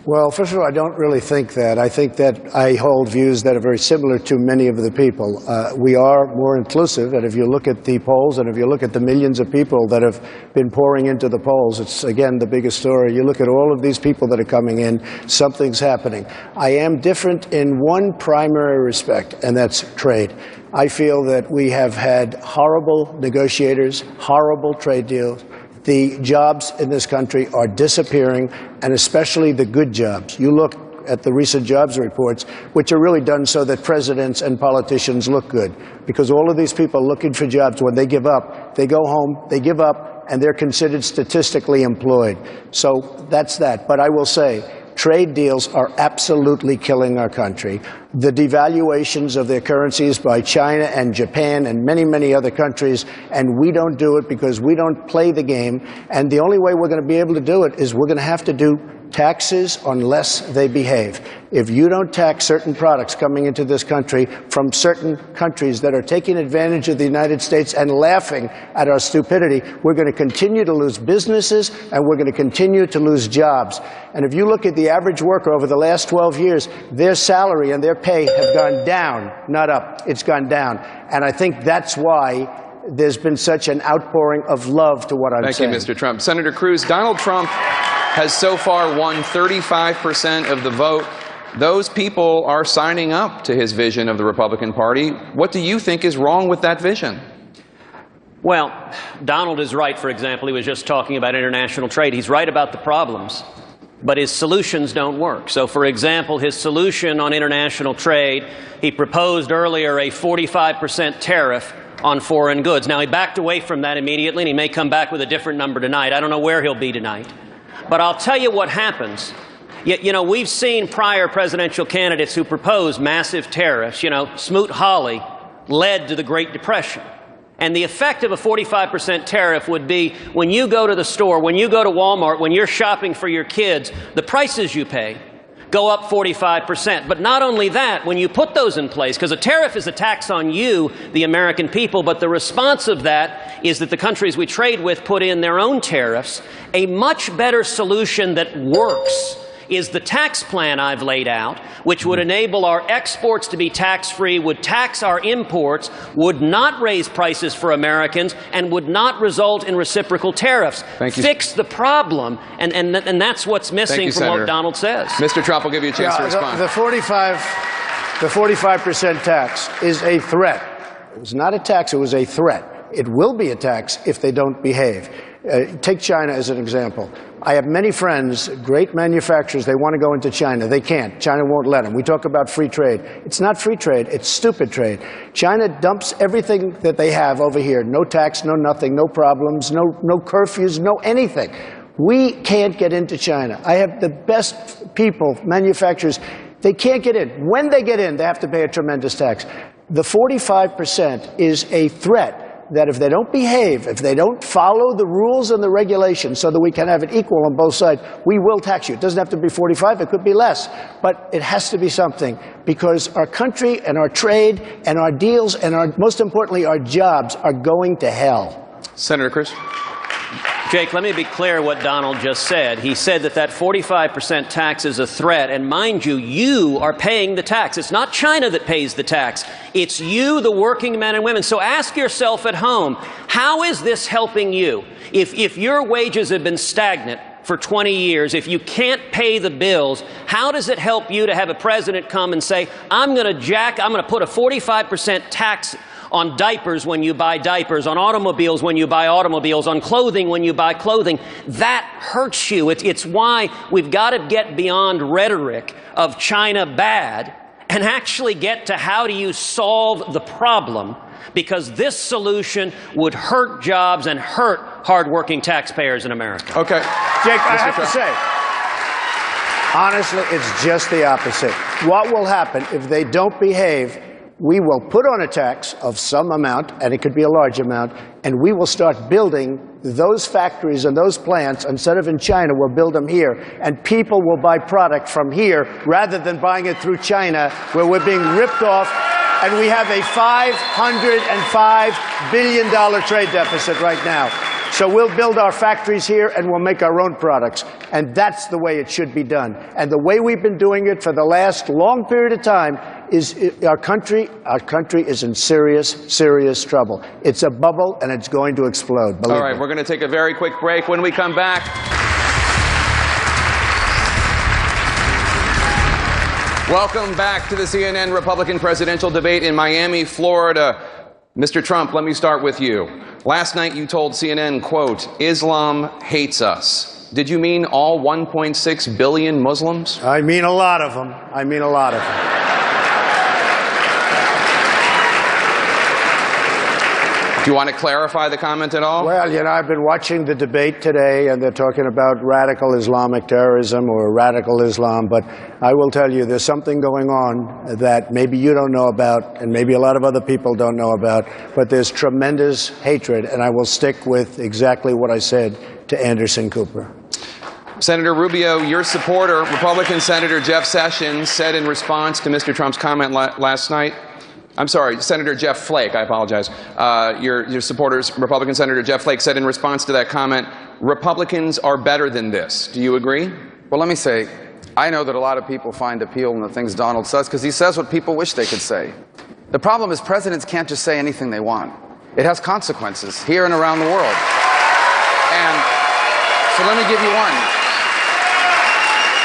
Well, first of all, I don't really think that. I think that I hold views that are very similar to many of the people. We are more inclusive, and if you look at the polls and if you look at the millions of people that have been pouring into the polls, it's, again, the biggest story. You look at all of these people that are coming in, something's happening. I am different in one primary respect, and that's trade. I feel that we have had horrible negotiators, horrible trade deals. The jobs in this country are disappearing, and especially the good jobs. You look at the recent jobs reports, which are really done so that presidents and politicians look good. Because all of these people looking for jobs, when they give up, they go home, they give up, and they're considered statistically employed. So that's that. But I will say, trade deals are absolutely killing our country. The devaluations of their currencies by China and Japan and many, many other countries, and we don't do it because we don't play the game. And the only way we're going to be able to do it is we're going to have to do taxes unless they behave. If you don't tax certain products coming into this country from certain countries that are taking advantage of the United States and laughing at our stupidity, we're going to continue to lose businesses and we're going to continue to lose jobs. And if you look at the average worker over the last 12 years, their salary and their pay have gone down, not up. It's gone down. And I think that's why there's been such an outpouring of love to what I'm saying. Thank you, Mr. Trump. Senator Cruz, Donald Trump has so far won 35% of the vote. Those people are signing up to his vision of the Republican Party. What do you think is wrong with that vision? Well, Donald is right, for example. He was just talking about international trade. He's right about the problems, but his solutions don't work. So, for example, his solution on international trade, he proposed earlier a 45% tariff on foreign goods. Now, he backed away from that immediately, and he may come back with a different number tonight. I don't know where he'll be tonight. But I'll tell you what happens You know, we've seen prior presidential candidates who proposed massive tariffs. You know, Smoot-Hawley led to the Great Depression. And the effect of a 45% tariff would be when you go to the store, when you go to Walmart, when you're shopping for your kids, the prices you pay go up 45%. But not only that, when you put those in place, because a tariff is a tax on you, the American people, but the response of that is that the countries we trade with put in their own tariffs. A much better solution that works is the tax plan I've laid out, which would enable our exports to be tax-free, would tax our imports, would not raise prices for Americans, and would not result in reciprocal tariffs. Thank you. Fix the problem, and that's what's missing from Senator. what Donald says. Mr. Trump will give you a chance to respond. The 45% tax is a threat. It was not a tax, it was a threat. It will be a tax if they don't behave. Take China as an example. I have many friends, great manufacturers, they want to go into China. They can't. China won't let them. We talk about free trade. It's not free trade, it's stupid trade. China dumps everything that they have over here. No tax, no nothing, no problems, no curfews, no anything. We can't get into China. I have the best people, manufacturers, they can't get in. When they get in, they have to pay a tremendous tax. The 45% is a threat that if they don't behave, if they don't follow the rules and the regulations so that we can have it equal on both sides, we will tax you. It doesn't have to be 45, it could be less, but it has to be something because our country and our trade and our deals and most importantly, our jobs are going to hell. Senator Cruz. Jake, let me be clear what Donald just said. He said that 45% tax is a threat, and mind you, you are paying the tax. It's not China that pays the tax. It's you, the working men and women. So ask yourself at home, how is this helping you? If your wages have been stagnant for 20 years, if you can't pay the bills, how does it help you to have a president come and say, I'm going to put a 45% tax on diapers when you buy diapers, on automobiles when you buy automobiles, on clothing when you buy clothing? That hurts you. It's why we've got to get beyond rhetoric of China bad and actually get to how do you solve the problem, because this solution would hurt jobs and hurt hardworking taxpayers in America. Okay. Jake, I have to say, honestly, it's just the opposite. What will happen if they don't behave? We will put on a tax of some amount, and it could be a large amount, and we will start building those factories and those plants. Instead of in China, we'll build them here, and people will buy product from here rather than buying it through China, where we're being ripped off, and we have a $505 billion trade deficit right now. So we'll build our factories here and we'll make our own products. And that's the way it should be done. And the way we've been doing it for the last long period of time is our country is in serious, serious trouble. It's a bubble and it's going to explode. All right, we're going to take a very quick break. When we come back, welcome back to the CNN Republican presidential debate in Miami, Florida. Mr. Trump, let me start with you. Last night you told CNN, quote, Islam hates us. Did you mean all 1.6 billion Muslims? I mean a lot of them. I mean a lot of them. Do you want to clarify the comment at all? Well, you know, I've been watching the debate today, and they're talking about radical Islamic terrorism or radical Islam, but I will tell you there's something going on that maybe you don't know about, and maybe a lot of other people don't know about, but there's tremendous hatred, and I will stick with exactly what I said to Anderson Cooper. Senator Rubio, your supporter, Republican Senator Jeff Sessions, said in response to Mr. Trump's comment last night, I'm sorry, Senator Jeff Flake, I apologize. Your supporters, Republican Senator Jeff Flake, said in response to that comment, Republicans are better than this. Do you agree? Well, let me say, I know that a lot of people find appeal in the things Donald says because he says what people wish they could say. The problem is presidents can't just say anything they want. It has consequences here and around the world. And so let me give you one.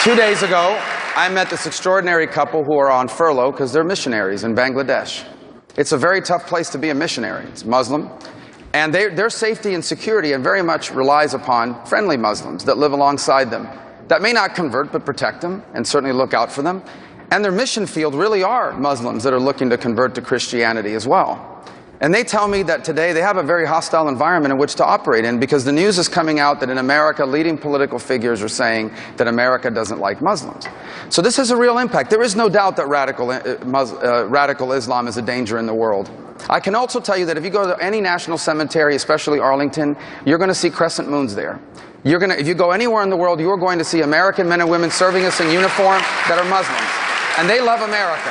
2 days ago, I met this extraordinary couple who are on furlough because they're missionaries in Bangladesh. It's a very tough place to be a missionary. It's Muslim. And their safety and security very much relies upon friendly Muslims that live alongside them, that may not convert but protect them and certainly look out for them. And their mission field really are Muslims that are looking to convert to Christianity as well. And they tell me that today they have a very hostile environment in which to operate in, because the news is coming out that in America, leading political figures are saying that America doesn't like Muslims. So this has a real impact. There is no doubt that radical Islam is a danger in the world. I can also tell you that if you go to any national cemetery, especially Arlington, you're going to see crescent moons there. If you go anywhere in the world, you're going to see American men and women serving us in uniform that are Muslims. And they love America.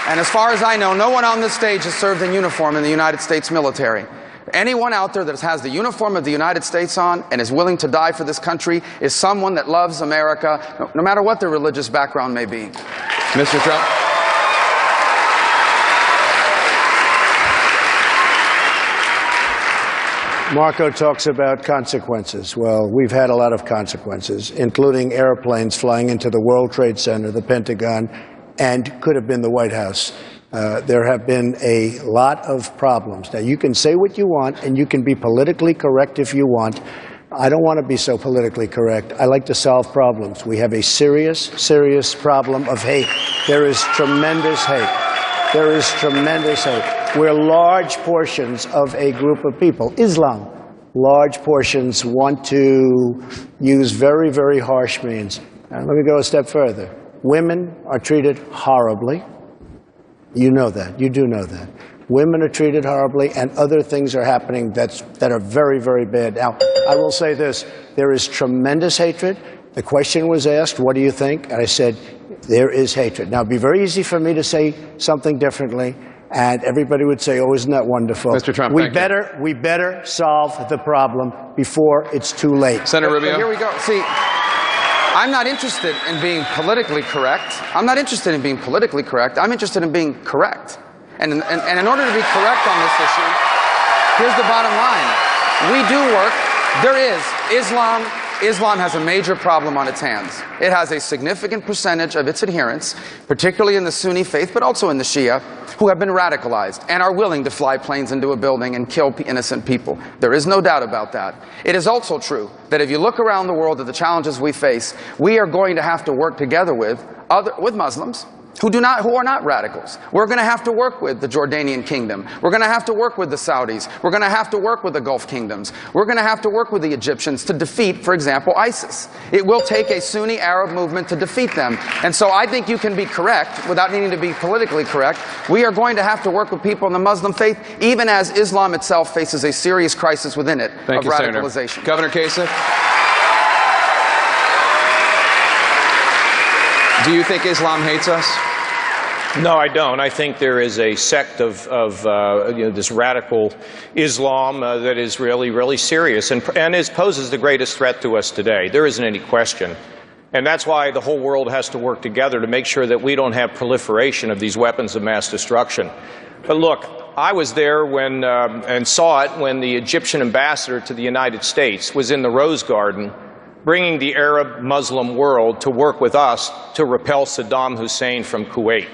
And as far as I know, no one on this stage has served in uniform in the United States military. Anyone out there that has the uniform of the United States on and is willing to die for this country is someone that loves America, no matter what their religious background may be. Mr. Trump? Marco talks about consequences. Well, we've had a lot of consequences, including airplanes flying into the World Trade Center, the Pentagon, and could have been the White House. There have been a lot of problems. Now, you can say what you want, and you can be politically correct if you want. I don't want to be so politically correct. I like to solve problems. We have a serious, serious problem of hate. There is tremendous hate. There is tremendous hate. Where large portions of a group of people, Islam, large portions want to use very, very harsh means. Let me go a step further. Women are treated horribly. You know that. You do know that. Women are treated horribly, and other things are happening that are very, very bad. Now, I will say this. There is tremendous hatred. The question was asked, what do you think? And I said, there is hatred. Now, it would be very easy for me to say something differently, and everybody would say, oh, isn't that wonderful? Mr. Trump, we better solve the problem before it's too late. Senator Rubio. Here we go. See, I'm not interested in being politically correct. I'm not interested in being politically correct. I'm interested in being correct. And in order to be correct on this issue, here's the bottom line. We do work. There is Islam. Islam has a major problem on its hands. It has a significant percentage of its adherents, particularly in the Sunni faith, but also in the Shia, who have been radicalized and are willing to fly planes into a building and kill innocent people. There is no doubt about that. It is also true that if you look around the world at the challenges we face, we are going to have to work together with Muslims who are not radicals. We're going to have to work with the Jordanian kingdom. We're going to have to work with the Saudis. We're going to have to work with the Gulf kingdoms. We're going to have to work with the Egyptians to defeat, for example, ISIS. It will take a Sunni Arab movement to defeat them. And so I think you can be correct without needing to be politically correct. We are going to have to work with people in the Muslim faith, even as Islam itself faces a serious crisis within it of radicalization. Senator. Governor Kasich? Do you think Islam hates us? No, I don't. I think there is a sect of this radical Islam that is really, really serious and poses the greatest threat to us today. There isn't any question. And that's why the whole world has to work together to make sure that we don't have proliferation of these weapons of mass destruction. But look, I was there when and saw it when the Egyptian ambassador to the United States was in the Rose Garden bringing the Arab Muslim world to work with us to repel Saddam Hussein from Kuwait.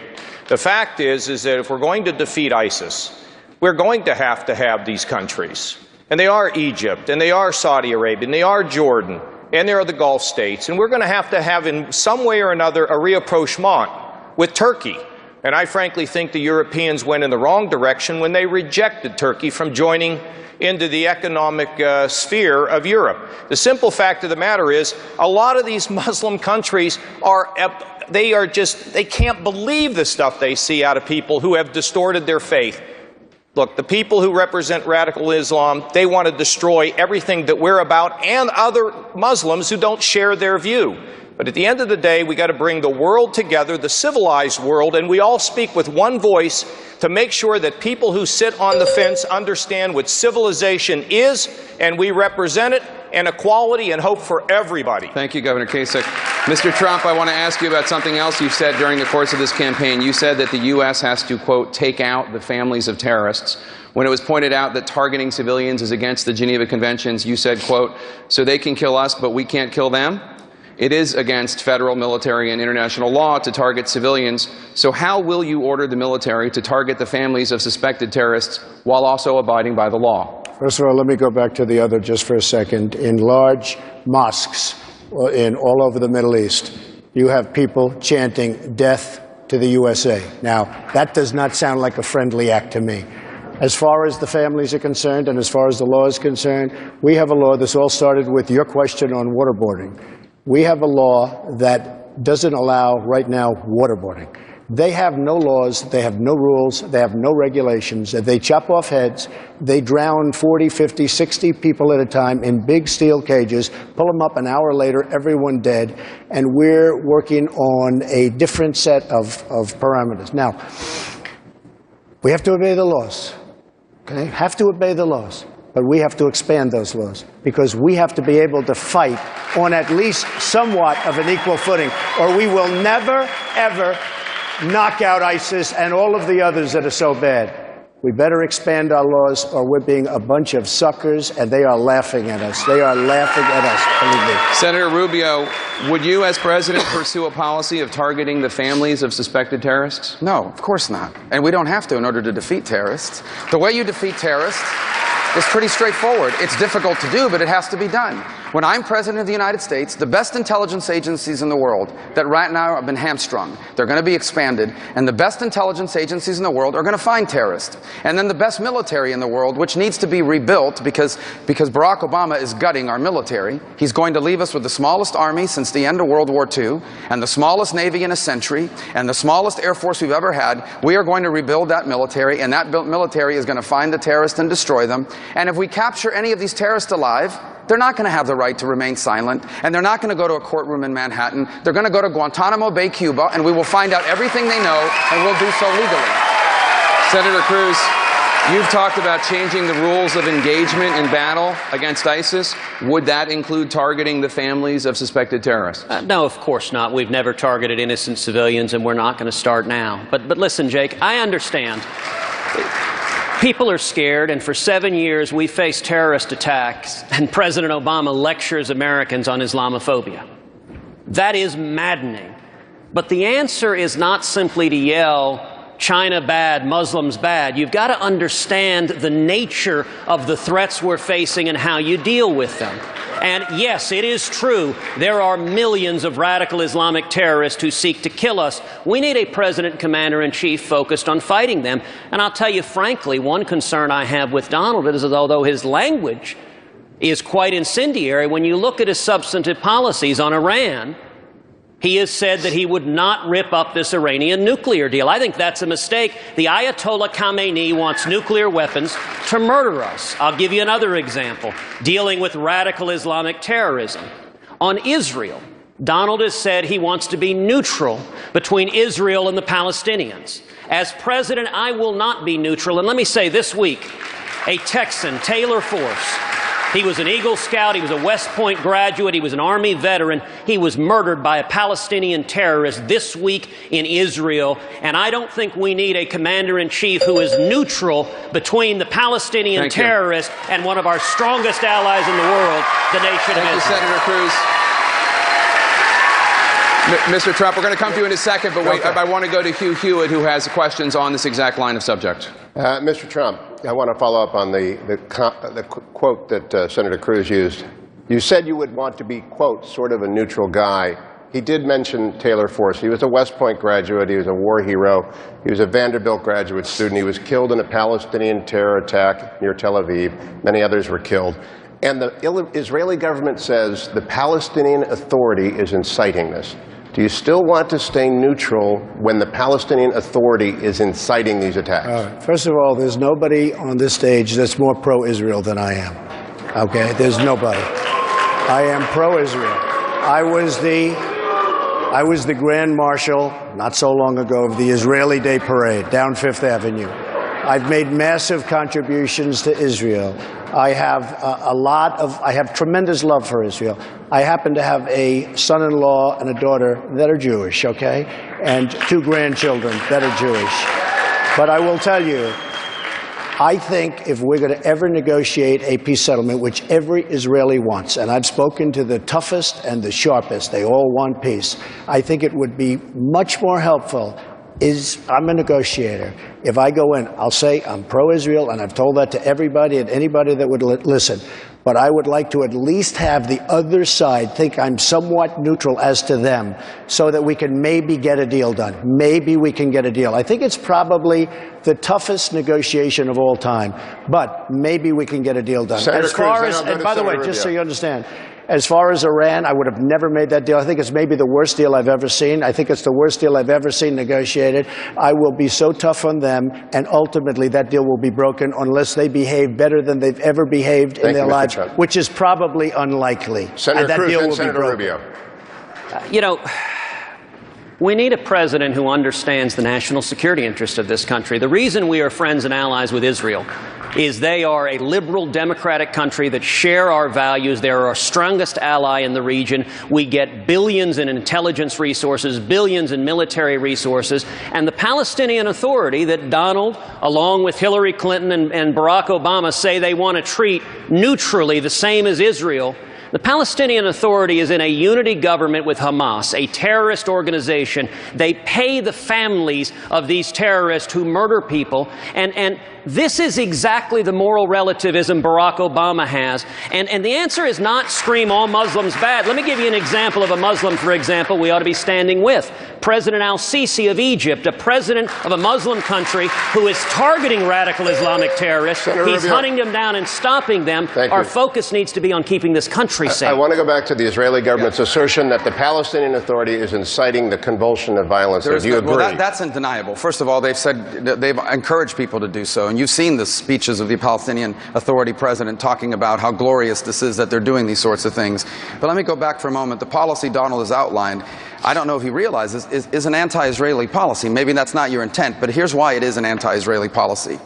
The fact is that if we're going to defeat ISIS, we're going to have these countries. And they are Egypt, and they are Saudi Arabia, and they are Jordan, and they are the Gulf states. And we're going to have in some way or another a rapprochement with Turkey. And I frankly think the Europeans went in the wrong direction when they rejected Turkey from joining into the economic sphere of Europe. The simple fact of the matter is, a lot of these Muslim countries they can't believe the stuff they see out of people who have distorted their faith. Look, the people who represent radical Islam, they want to destroy everything that we're about and other Muslims who don't share their view. But at the end of the day, we got to bring the world together, the civilized world, and we all speak with one voice to make sure that people who sit on the fence understand what civilization is, and we represent it, and equality and hope for everybody. Thank you, Governor Kasich. Mr. Trump, I want to ask you about something else you said during the course of this campaign. You said that the U.S. has to, quote, take out the families of terrorists. When it was pointed out that targeting civilians is against the Geneva Conventions, you said, quote, so they can kill us, but we can't kill them? It is against federal, military, and international law to target civilians. So how will you order the military to target the families of suspected terrorists while also abiding by the law? First of all, let me go back to the other just for a second. In large mosques all over the Middle East, you have people chanting death to the USA. Now, that does not sound like a friendly act to me. As far as the families are concerned and as far as the law is concerned, we have a law. This all started with your question on waterboarding. We have a law that doesn't allow right now waterboarding. They have no laws, they have no rules, they have no regulations. They chop off heads, they drown 40, 50, 60 people at a time in big steel cages, pull them up an hour later, everyone dead, and we're working on a different set of parameters. Now, we have to obey the laws, okay? Have to obey the laws, but we have to expand those laws because we have to be able to fight on at least somewhat of an equal footing, or we will never, ever knock out ISIS and all of the others that are so bad. We better expand our laws or we're being a bunch of suckers, and they are laughing at us. They are laughing at us, believe me. Senator Rubio, would you as president pursue a policy of targeting the families of suspected terrorists? No, of course not. And we don't have to in order to defeat terrorists. The way you defeat terrorists is pretty straightforward. It's difficult to do, but it has to be done. When I'm president of the United States, the best intelligence agencies in the world that right now have been hamstrung, they're going to be expanded, and the best intelligence agencies in the world are going to find terrorists. And then the best military in the world, which needs to be rebuilt because Barack Obama is gutting our military. He's going to leave us with the smallest army since the end of World War II, and the smallest Navy in a century, and the smallest Air Force we've ever had. We are going to rebuild that military, and that military is going to find the terrorists and destroy them. And if we capture any of these terrorists alive, they're not going to have the right to remain silent, and they're not going to go to a courtroom in Manhattan. They're going to go to Guantanamo Bay, Cuba, and we will find out everything they know, and we'll do so legally. Senator Cruz, you've talked about changing the rules of engagement in battle against ISIS. Would that include targeting the families of suspected terrorists? No, of course not. We've never targeted innocent civilians, and we're not going to start now. But listen, Jake, I understand. People are scared, and for 7 years we faced terrorist attacks, and President Obama lectures Americans on Islamophobia. That is maddening. But the answer is not simply to yell, China bad, Muslims bad. You've got to understand the nature of the threats we're facing and how you deal with them. And yes, it is true, there are millions of radical Islamic terrorists who seek to kill us. We need a president commander-in-chief focused on fighting them. And I'll tell you frankly, one concern I have with Donald is that although his language is quite incendiary, when you look at his substantive policies on Iran, he has said that he would not rip up this Iranian nuclear deal. I think that's a mistake. The Ayatollah Khamenei wants nuclear weapons to murder us. I'll give you another example, dealing with radical Islamic terrorism. On Israel, Donald has said he wants to be neutral between Israel and the Palestinians. As president, I will not be neutral. And let me say, this week, a Texan, Taylor Force, he was an Eagle Scout, he was a West Point graduate, he was an Army veteran. He was murdered by a Palestinian terrorist this week in Israel. And I don't think we need a commander-in-chief who is neutral between the Palestinian terrorist and one of our strongest allies in the world, the nation of Israel. Thank you, Senator Cruz. Mr. Trump, we're going to come to you in a second, but wait, I want to go to Hugh Hewitt, who has questions on this exact line of subject. Mr. Trump, I want to follow up on the quote that Senator Cruz used. You said you would want to be, quote, sort of a neutral guy. He did mention Taylor Force. He was a West Point graduate. He was a war hero. He was a Vanderbilt graduate student. He was killed in a Palestinian terror attack near Tel Aviv. Many others were killed. And the Israeli government says the Palestinian Authority is inciting this. Do you still want to stay neutral when the Palestinian Authority is inciting these attacks? First of all, there's nobody on this stage that's more pro-Israel than I am. Okay? There's nobody. I am pro-Israel. I was the Grand Marshal, not so long ago, of the Israeli Day Parade down Fifth Avenue. I've made massive contributions to Israel. I have I have tremendous love for Israel. I happen to have a son-in-law and a daughter that are Jewish, okay? And 2 grandchildren that are Jewish. But I will tell you, I think if we're going to ever negotiate a peace settlement, which every Israeli wants, and I've spoken to the toughest and the sharpest, they all want peace, I think it would be much more helpful. I'm a negotiator. If I go in, I'll say I'm pro-Israel, and I've told that to everybody and anybody that would listen. But I would like to at least have the other side think I'm somewhat neutral as to them so that we can maybe get a deal done. Maybe we can get a deal. I think it's probably the toughest negotiation of all time. But maybe we can get a deal done. Senator As far Cruz, as, then I'll go and to by the way, Senator just so Rubio. you understand, as far as Iran, I would have never made that deal. I think it's maybe the worst deal I've ever seen. I think it's the worst deal I've ever seen negotiated. I will be so tough on them, and ultimately that deal will be broken unless they behave better than they've ever behaved in their lives, which is probably unlikely. Senator And that Cruz deal and will be Senator broken. Rubio. You know, we need a president who understands the national security interest of this country. The reason we are friends and allies with Israel is they are a liberal democratic country that share our values. They're our strongest ally in the region. We get billions in intelligence resources, billions in military resources, and the Palestinian Authority that Donald, along with Hillary Clinton and Barack Obama, say they want to treat neutrally the same as Israel. The Palestinian Authority is in a unity government with Hamas, a terrorist organization. They pay the families of these terrorists who murder people, and this is exactly the moral relativism Barack Obama has. And the answer is not scream all Muslims bad. Let me give you an example of a Muslim, for example, we ought to be standing with. President al-Sisi of Egypt, a president of a Muslim country who is targeting radical Islamic terrorists. Senator He's Rubio. hunting them down and stopping them. Thank Our you. focus needs to be on keeping this country safe. I want to go back to the Israeli government's assertion that the Palestinian Authority is inciting the convulsion of violence. Do you agree? Well, that's undeniable. First of all, they've said they've encouraged people to do so, and you've seen the speeches of the Palestinian Authority president talking about how glorious this is that they're doing these sorts of things. But let me go back for a moment. The policy Donald has outlined, I don't know if he realizes, is an anti-Israeli policy. Maybe that's not your intent, but here's why it is an anti-Israeli policy.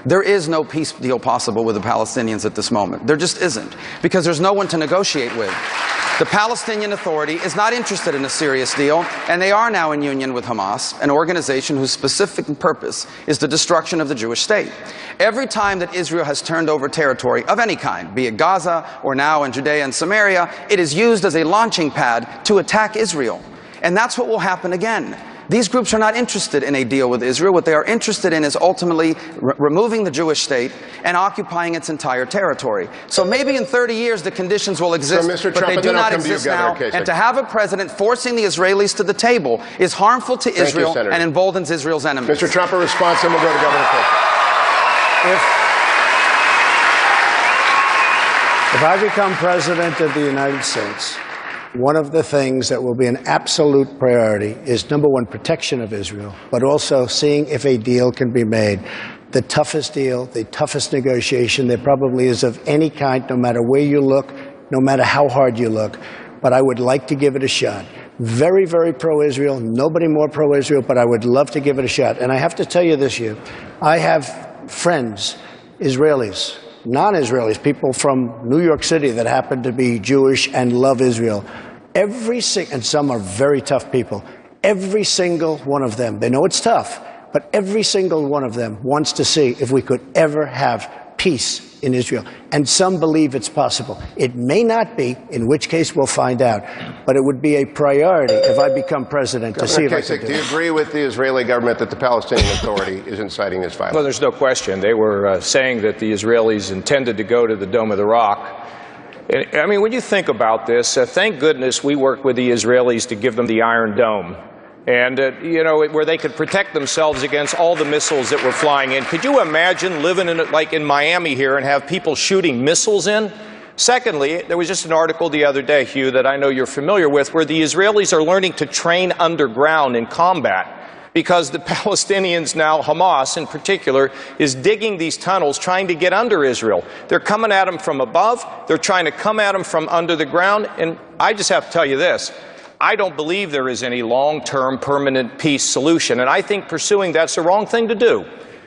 There is no peace deal possible with the Palestinians at this moment. There just isn't, because there's no one to negotiate with. The Palestinian Authority is not interested in a serious deal, and they are now in union with Hamas, an organization whose specific purpose is the destruction of the Jewish state. Every time that Israel has turned over territory of any kind, be it Gaza or now in Judea and Samaria, it is used as a launching pad to attack Israel. And that's what will happen again. These groups are not interested in a deal with Israel. What they are interested in is ultimately removing the Jewish state and occupying its entire territory. So maybe in 30 years the conditions will exist, but they do not exist now. And to have a president forcing the Israelis to the table is harmful to Israel and emboldens Israel's enemies. Mr. Trump, a response, and we'll go to Governor Cruz. If I become president of the United States, one of the things that will be an absolute priority is, number one, protection of Israel, but also seeing if a deal can be made. The toughest deal, the toughest negotiation there probably is of any kind, no matter where you look, no matter how hard you look. But I would like to give it a shot. Very, very pro-Israel, nobody more pro-Israel, but I would love to give it a shot. And I have to tell you this, Hugh, I have friends, Israelis, non-Israelis, people from New York City that happen to be Jewish and love Israel. And some are very tough people. Every single one of them, they know it's tough, but every single one of them wants to see if we could ever have peace in Israel. And some believe it's possible. It may not be, in which case we'll find out. But it would be a priority if I become president to see if I can do it. Do you agree with the Israeli government that the Palestinian Authority is inciting this violence? Well, there's no question. They were saying that the Israelis intended to go to the Dome of the Rock. I mean, when you think about this, thank goodness we worked with the Israelis to give them the Iron Dome. And, you know, where they could protect themselves against all the missiles that were flying in. Could you imagine living like in Miami here and have people shooting missiles in? Secondly, there was just an article the other day, Hugh, that I know you're familiar with, where the Israelis are learning to train underground in combat. Because the Palestinians now, Hamas in particular, is digging these tunnels trying to get under Israel. They're coming at them from above. They're trying to come at them from under the ground. And I just have to tell you this. I don't believe there is any long-term permanent peace solution. And I think pursuing that's the wrong thing to do.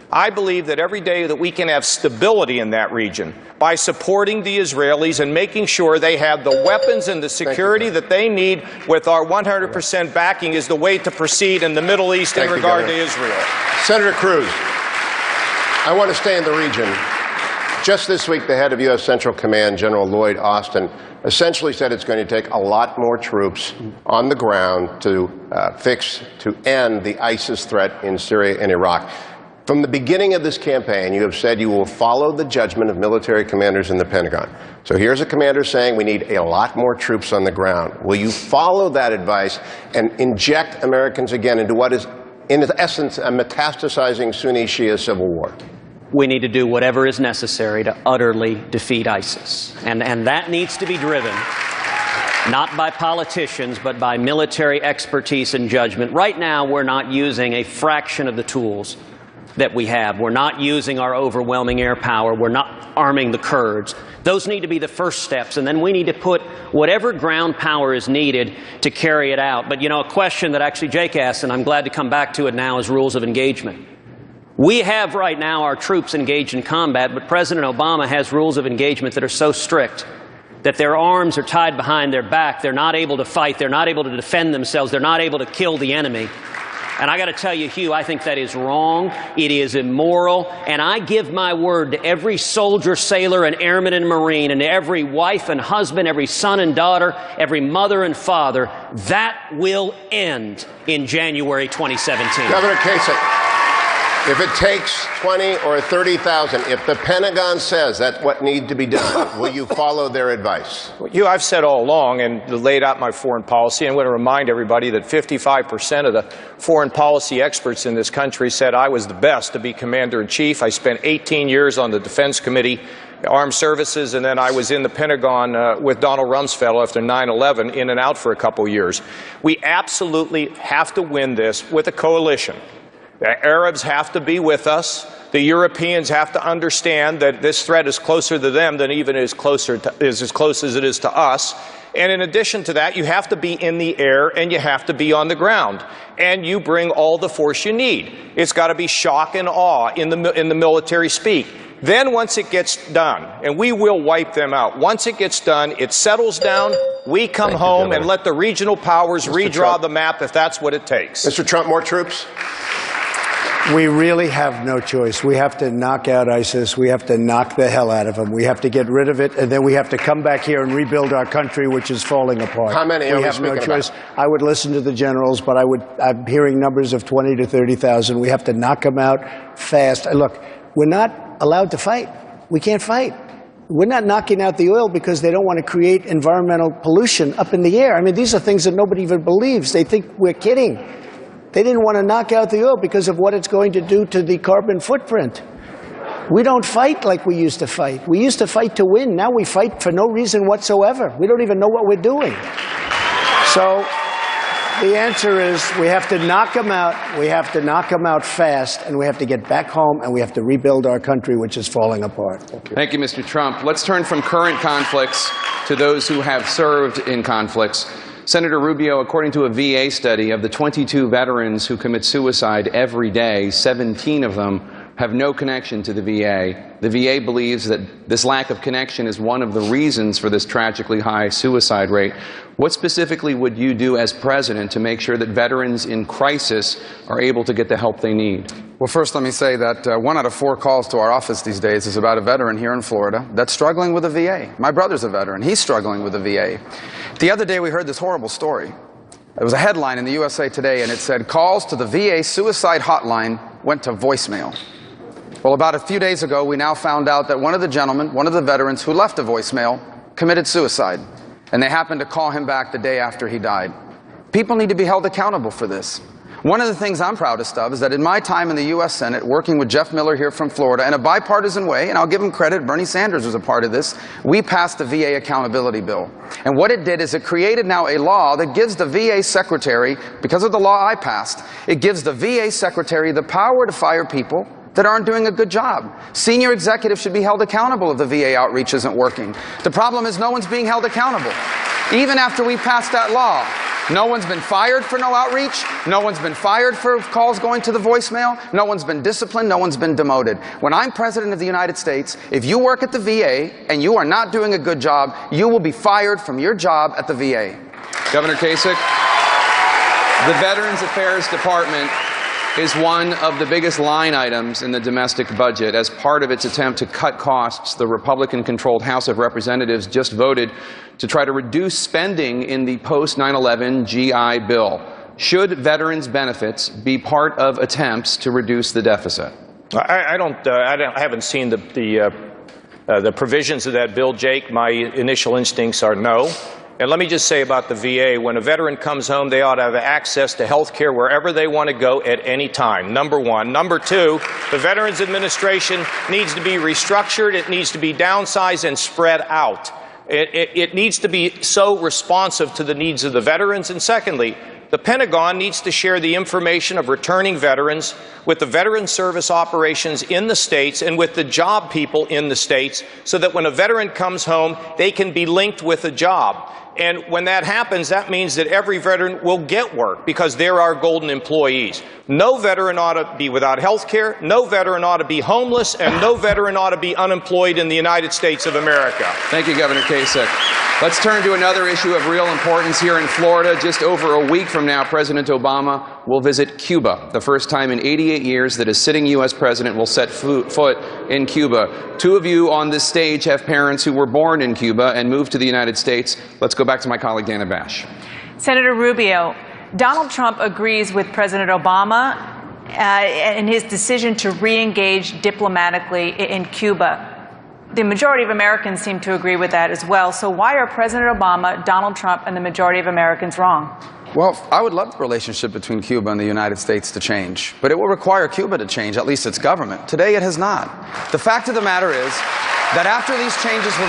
I believe that every day that we can have stability in that region by supporting the Israelis and making sure they have the weapons and the security that they need with our 100% backing is the way to proceed in the Middle East in regard to Israel. Senator Cruz, I want to stay in the region. Just this week, the head of U.S. Central Command, General Lloyd Austin, essentially said it's going to take a lot more troops on the ground to end the ISIS threat in Syria and Iraq. From the beginning of this campaign, you have said you will follow the judgment of military commanders in the Pentagon. So here's a commander saying we need a lot more troops on the ground. Will you follow that advice and inject Americans again into what is in essence, a metastasizing Sunni-Shia civil war? We need to do whatever is necessary to utterly defeat ISIS. And that needs to be driven not by politicians, but by military expertise and judgment. Right now, we're not using a fraction of the tools that we have. We're not using our overwhelming air power. We're not arming the Kurds. Those need to be the first steps, and then we need to put whatever ground power is needed to carry it out. But, you know, a question that actually Jake asked, and I'm glad to come back to it now, is rules of engagement. We have right now our troops engaged in combat, but President Obama has rules of engagement that are so strict that their arms are tied behind their back. They're not able to fight. They're not able to defend themselves. They're not able to kill the enemy. And I got to tell you, Hugh, I think that is wrong. It is immoral. And I give my word to every soldier, sailor, and airman and Marine, and to every wife and husband, every son and daughter, every mother and father, that will end in January 2017. Governor Kasich, if it takes 20 or 30,000, if the Pentagon says that's what needs to be done, will you follow their advice? Hugh, I've said all along and laid out my foreign policy. I'm going to remind everybody that 55% of the foreign policy experts in this country said I was the best to be commander-in-chief. I spent 18 years on the Defense Committee, Armed Services, and then I was in the Pentagon with Donald Rumsfeld after 9/11, in and out for a couple years. We absolutely have to win this with a coalition. The Arabs have to be with us. The Europeans have to understand that this threat is closer to them than even is as close as it is to us. And in addition to that, you have to be in the air and you have to be on the ground. And you bring all the force you need. It's got to be shock and awe in the military speak. Then once it gets done, and we will wipe them out, once it gets done, it settles down, we come home and let the regional powers redraw the map if that's what it takes. Mr. Trump, more troops? We really have no choice. We have to knock out ISIS. We have to knock the hell out of them. We have to get rid of it, and then we have to come back here and rebuild our country, which is falling apart. How many are we have no speaking choice. about? I would listen to the generals, but I'm hearing numbers of 20 to 30,000. We have to knock them out fast. Look, we're not allowed to fight. We can't fight. We're not knocking out the oil because they don't want to create environmental pollution up in the air. I mean, these are things that nobody even believes. They think we're kidding. They didn't want to knock out the oil because of what it's going to do to the carbon footprint. We don't fight like we used to fight. We used to fight to win. Now we fight for no reason whatsoever. We don't even know what we're doing. So the answer is we have to knock them out. We have to knock them out fast, and we have to get back home, and we have to rebuild our country, which is falling apart. Thank you, Mr. Trump. Let's turn from current conflicts to those who have served in conflicts. Senator Rubio, according to a VA study, of the 22 veterans who commit suicide every day, 17 of them have no connection to the VA. The VA believes that this lack of connection is one of the reasons for this tragically high suicide rate. What specifically would you do as president to make sure that veterans in crisis are able to get the help they need? Well, first let me say that 1 out of 4 calls to our office these days is about a veteran here in Florida that's struggling with a VA. My brother's a veteran. He's struggling with a VA. The other day we heard this horrible story. It was a headline in the USA Today, and it said, "Calls to the VA suicide hotline went to voicemail." Well, about a few days ago, we now found out that one of the gentlemen, one of the veterans who left a voicemail, committed suicide. And they happened to call him back the day after he died. People need to be held accountable for this. One of the things I'm proudest of is that in my time in the U.S. Senate, working with Jeff Miller here from Florida, in a bipartisan way, and I'll give him credit, Bernie Sanders was a part of this, we passed the VA Accountability Bill. And what it did is it created now a law that gives the VA secretary, because of the law I passed, it gives the VA secretary the power to fire people that aren't doing a good job. Senior executives should be held accountable if the VA outreach isn't working. The problem is no one's being held accountable. Even after we passed that law, no one's been fired for no outreach. No one's been fired for calls going to the voicemail. No one's been disciplined. No one's been demoted. When I'm President of the United States, if you work at the VA and you are not doing a good job, you will be fired from your job at the VA. Governor Kasich, the Veterans Affairs Department is one of the biggest line items in the domestic budget. As part of its attempt to cut costs, the Republican-controlled House of Representatives just voted to try to reduce spending in the post-9/11 GI Bill. Should veterans' benefits be part of attempts to reduce the deficit? I haven't seen the provisions of that bill, Jake. My initial instincts are no. And let me just say about the VA, when a veteran comes home, they ought to have access to health care wherever they want to go at any time, number one. Number two, the Veterans Administration needs to be restructured, it needs to be downsized and spread out. It needs to be so responsive to the needs of the veterans. And secondly, the Pentagon needs to share the information of returning veterans with the veteran service operations in the states and with the job people in the states so that when a veteran comes home, they can be linked with a job. And when that happens, that means that every veteran will get work because they're our golden employees. No veteran ought to be without health care, no veteran ought to be homeless, and no veteran ought to be unemployed in the United States of America. Thank you, Governor Kasich. Let's turn to another issue of real importance here in Florida. Just over a week from now, President Obama will visit Cuba, the first time in 88 years that a sitting U.S. president will set foot in Cuba. Two of you on this stage have parents who were born in Cuba and moved to the United States. Let's go back to my colleague, Dana Bash. Senator Rubio, Donald Trump agrees with President Obama in his decision to re-engage diplomatically in Cuba. The majority of Americans seem to agree with that as well. So why are President Obama, Donald Trump, and the majority of Americans wrong? Well, I would love the relationship between Cuba and the United States to change, but it will require Cuba to change, at least its government. Today, it has not. The fact of the matter is that after these changes were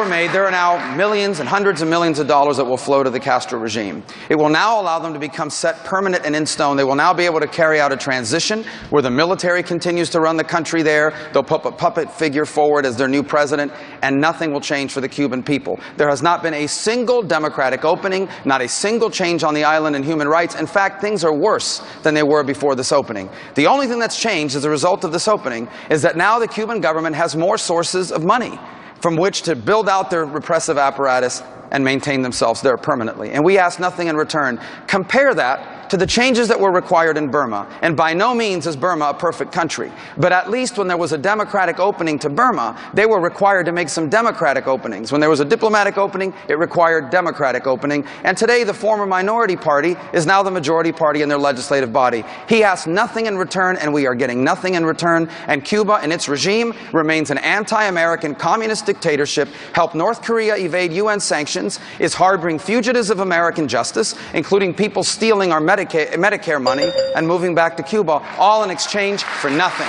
made, there are now millions and hundreds of millions of dollars that will flow to the Castro regime. It will now allow them to become set permanent and in stone. They will now be able to carry out a transition where the military continues to run the country there. They'll put a puppet figure forward as their new president, and nothing will change for the Cuban people. There has not been a single democratic opening, not a single change on the island in human rights. In fact, things are worse than they were before this opening. The only thing that's changed as a result of this opening is that now the Cuban government has more sources of money from which to build out their repressive apparatus and maintain themselves there permanently. And we ask nothing in return. Compare that to the changes that were required in Burma. And by no means is Burma a perfect country. But at least when there was a democratic opening to Burma, they were required to make some democratic openings. When there was a diplomatic opening, it required democratic opening. And today, the former minority party is now the majority party in their legislative body. He asked nothing in return, and we are getting nothing in return. And Cuba and its regime remains an anti-American communist dictatorship, helped North Korea evade UN sanctions, is harboring fugitives of American justice, including people stealing our Medicare money and moving back to Cuba, all in exchange for nothing.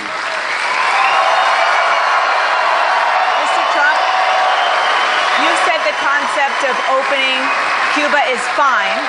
Mr. Trump, you said the concept of opening Cuba is fine.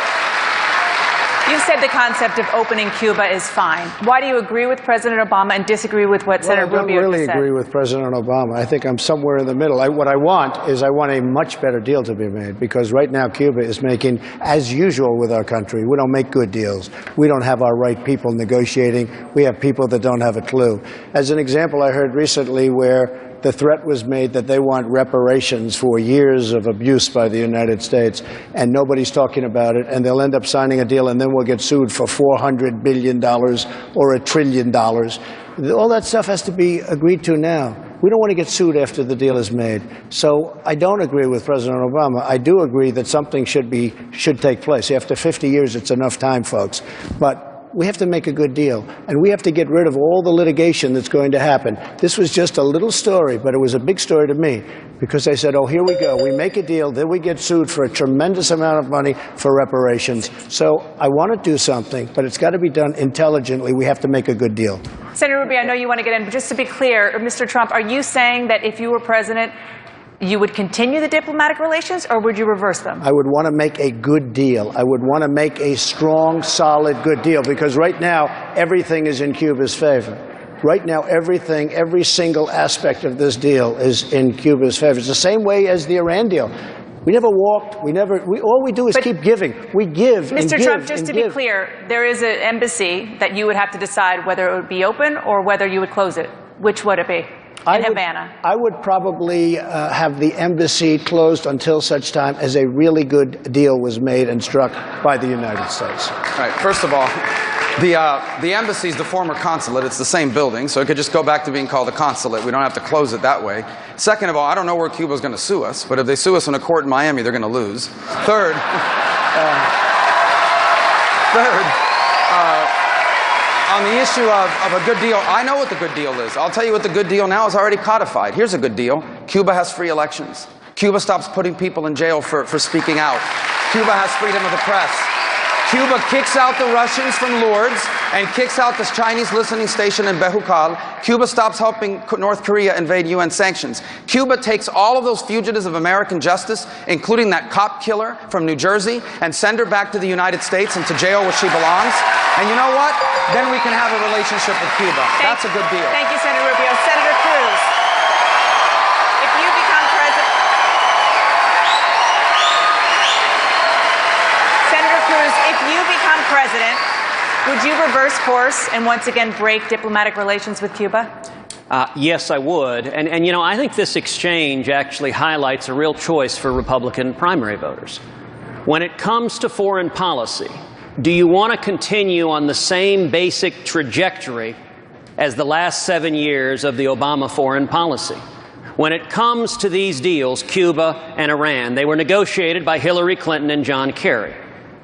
You said the concept of opening Cuba is fine. Why do you agree with President Obama and disagree with what Senator Rubio said? I don't really agree with President Obama. I think I'm somewhere in the middle. What I want a much better deal to be made, because right now Cuba is making, as usual with our country, we don't make good deals. We don't have our right people negotiating. We have people that don't have a clue. As an example, I heard recently where the threat was made that they want reparations for years of abuse by the United States, and nobody's talking about it, and they'll end up signing a deal, and then we'll get sued for $400 billion or $1 trillion. All that stuff has to be agreed to now. We don't want to get sued after the deal is made. So I don't agree with President Obama. I do agree that something should take place. After 50 years, it's enough time, folks. But we have to make a good deal, and we have to get rid of all the litigation that's going to happen. This was just a little story, but it was a big story to me, because they said, oh, here we go. We make a deal, then we get sued for a tremendous amount of money for reparations. So I want to do something, but it's got to be done intelligently. We have to make a good deal. Senator Rubio, I know you want to get in, but just to be clear, Mr. Trump, are you saying that if you were president, you would continue the diplomatic relations, or would you reverse them? I would want to make a good deal. I would want to make a strong, solid, good deal, because right now, everything is in Cuba's favor. Right now, everything, every single aspect of this deal is in Cuba's favor. It's the same way as the Iran deal. We never walked, all we do is keep giving. We give and give. Mr. Trump, just to be clear, there is an embassy that you would have to decide whether it would be open or whether you would close it. Which would it be? In Havana. I would probably have the embassy closed until such time as a really good deal was made and struck by the United States. All right, first of all, the embassy is the former consulate. It's the same building, so it could just go back to being called a consulate. We don't have to close it that way. Second of all, I don't know where Cuba's going to sue us, but if they sue us in a court in Miami, they're going to lose. Third, on the issue of a good deal, I know what the good deal is. I'll tell you what the good deal now is already codified. Here's a good deal. Cuba has free elections. Cuba stops putting people in jail for speaking out. Cuba has freedom of the press. Cuba kicks out the Russians from Lourdes and kicks out this Chinese listening station in Behukal. Cuba stops helping North Korea invade UN sanctions. Cuba takes all of those fugitives of American justice, including that cop killer from New Jersey, and send her back to the United States and to jail where she belongs. And you know what? Then we can have a relationship with Cuba. That's a good deal. Thank you, Senator Rubio. Senator Cruz, if you become president... Senator Cruz, if you become president, would you reverse course and once again break diplomatic relations with Cuba? Yes, I would. And, you know, I think this exchange actually highlights a real choice for Republican primary voters. When it comes to foreign policy, do you want to continue on the same basic trajectory as the last 7 years of the Obama foreign policy? When it comes to these deals, Cuba and Iran, they were negotiated by Hillary Clinton and John Kerry.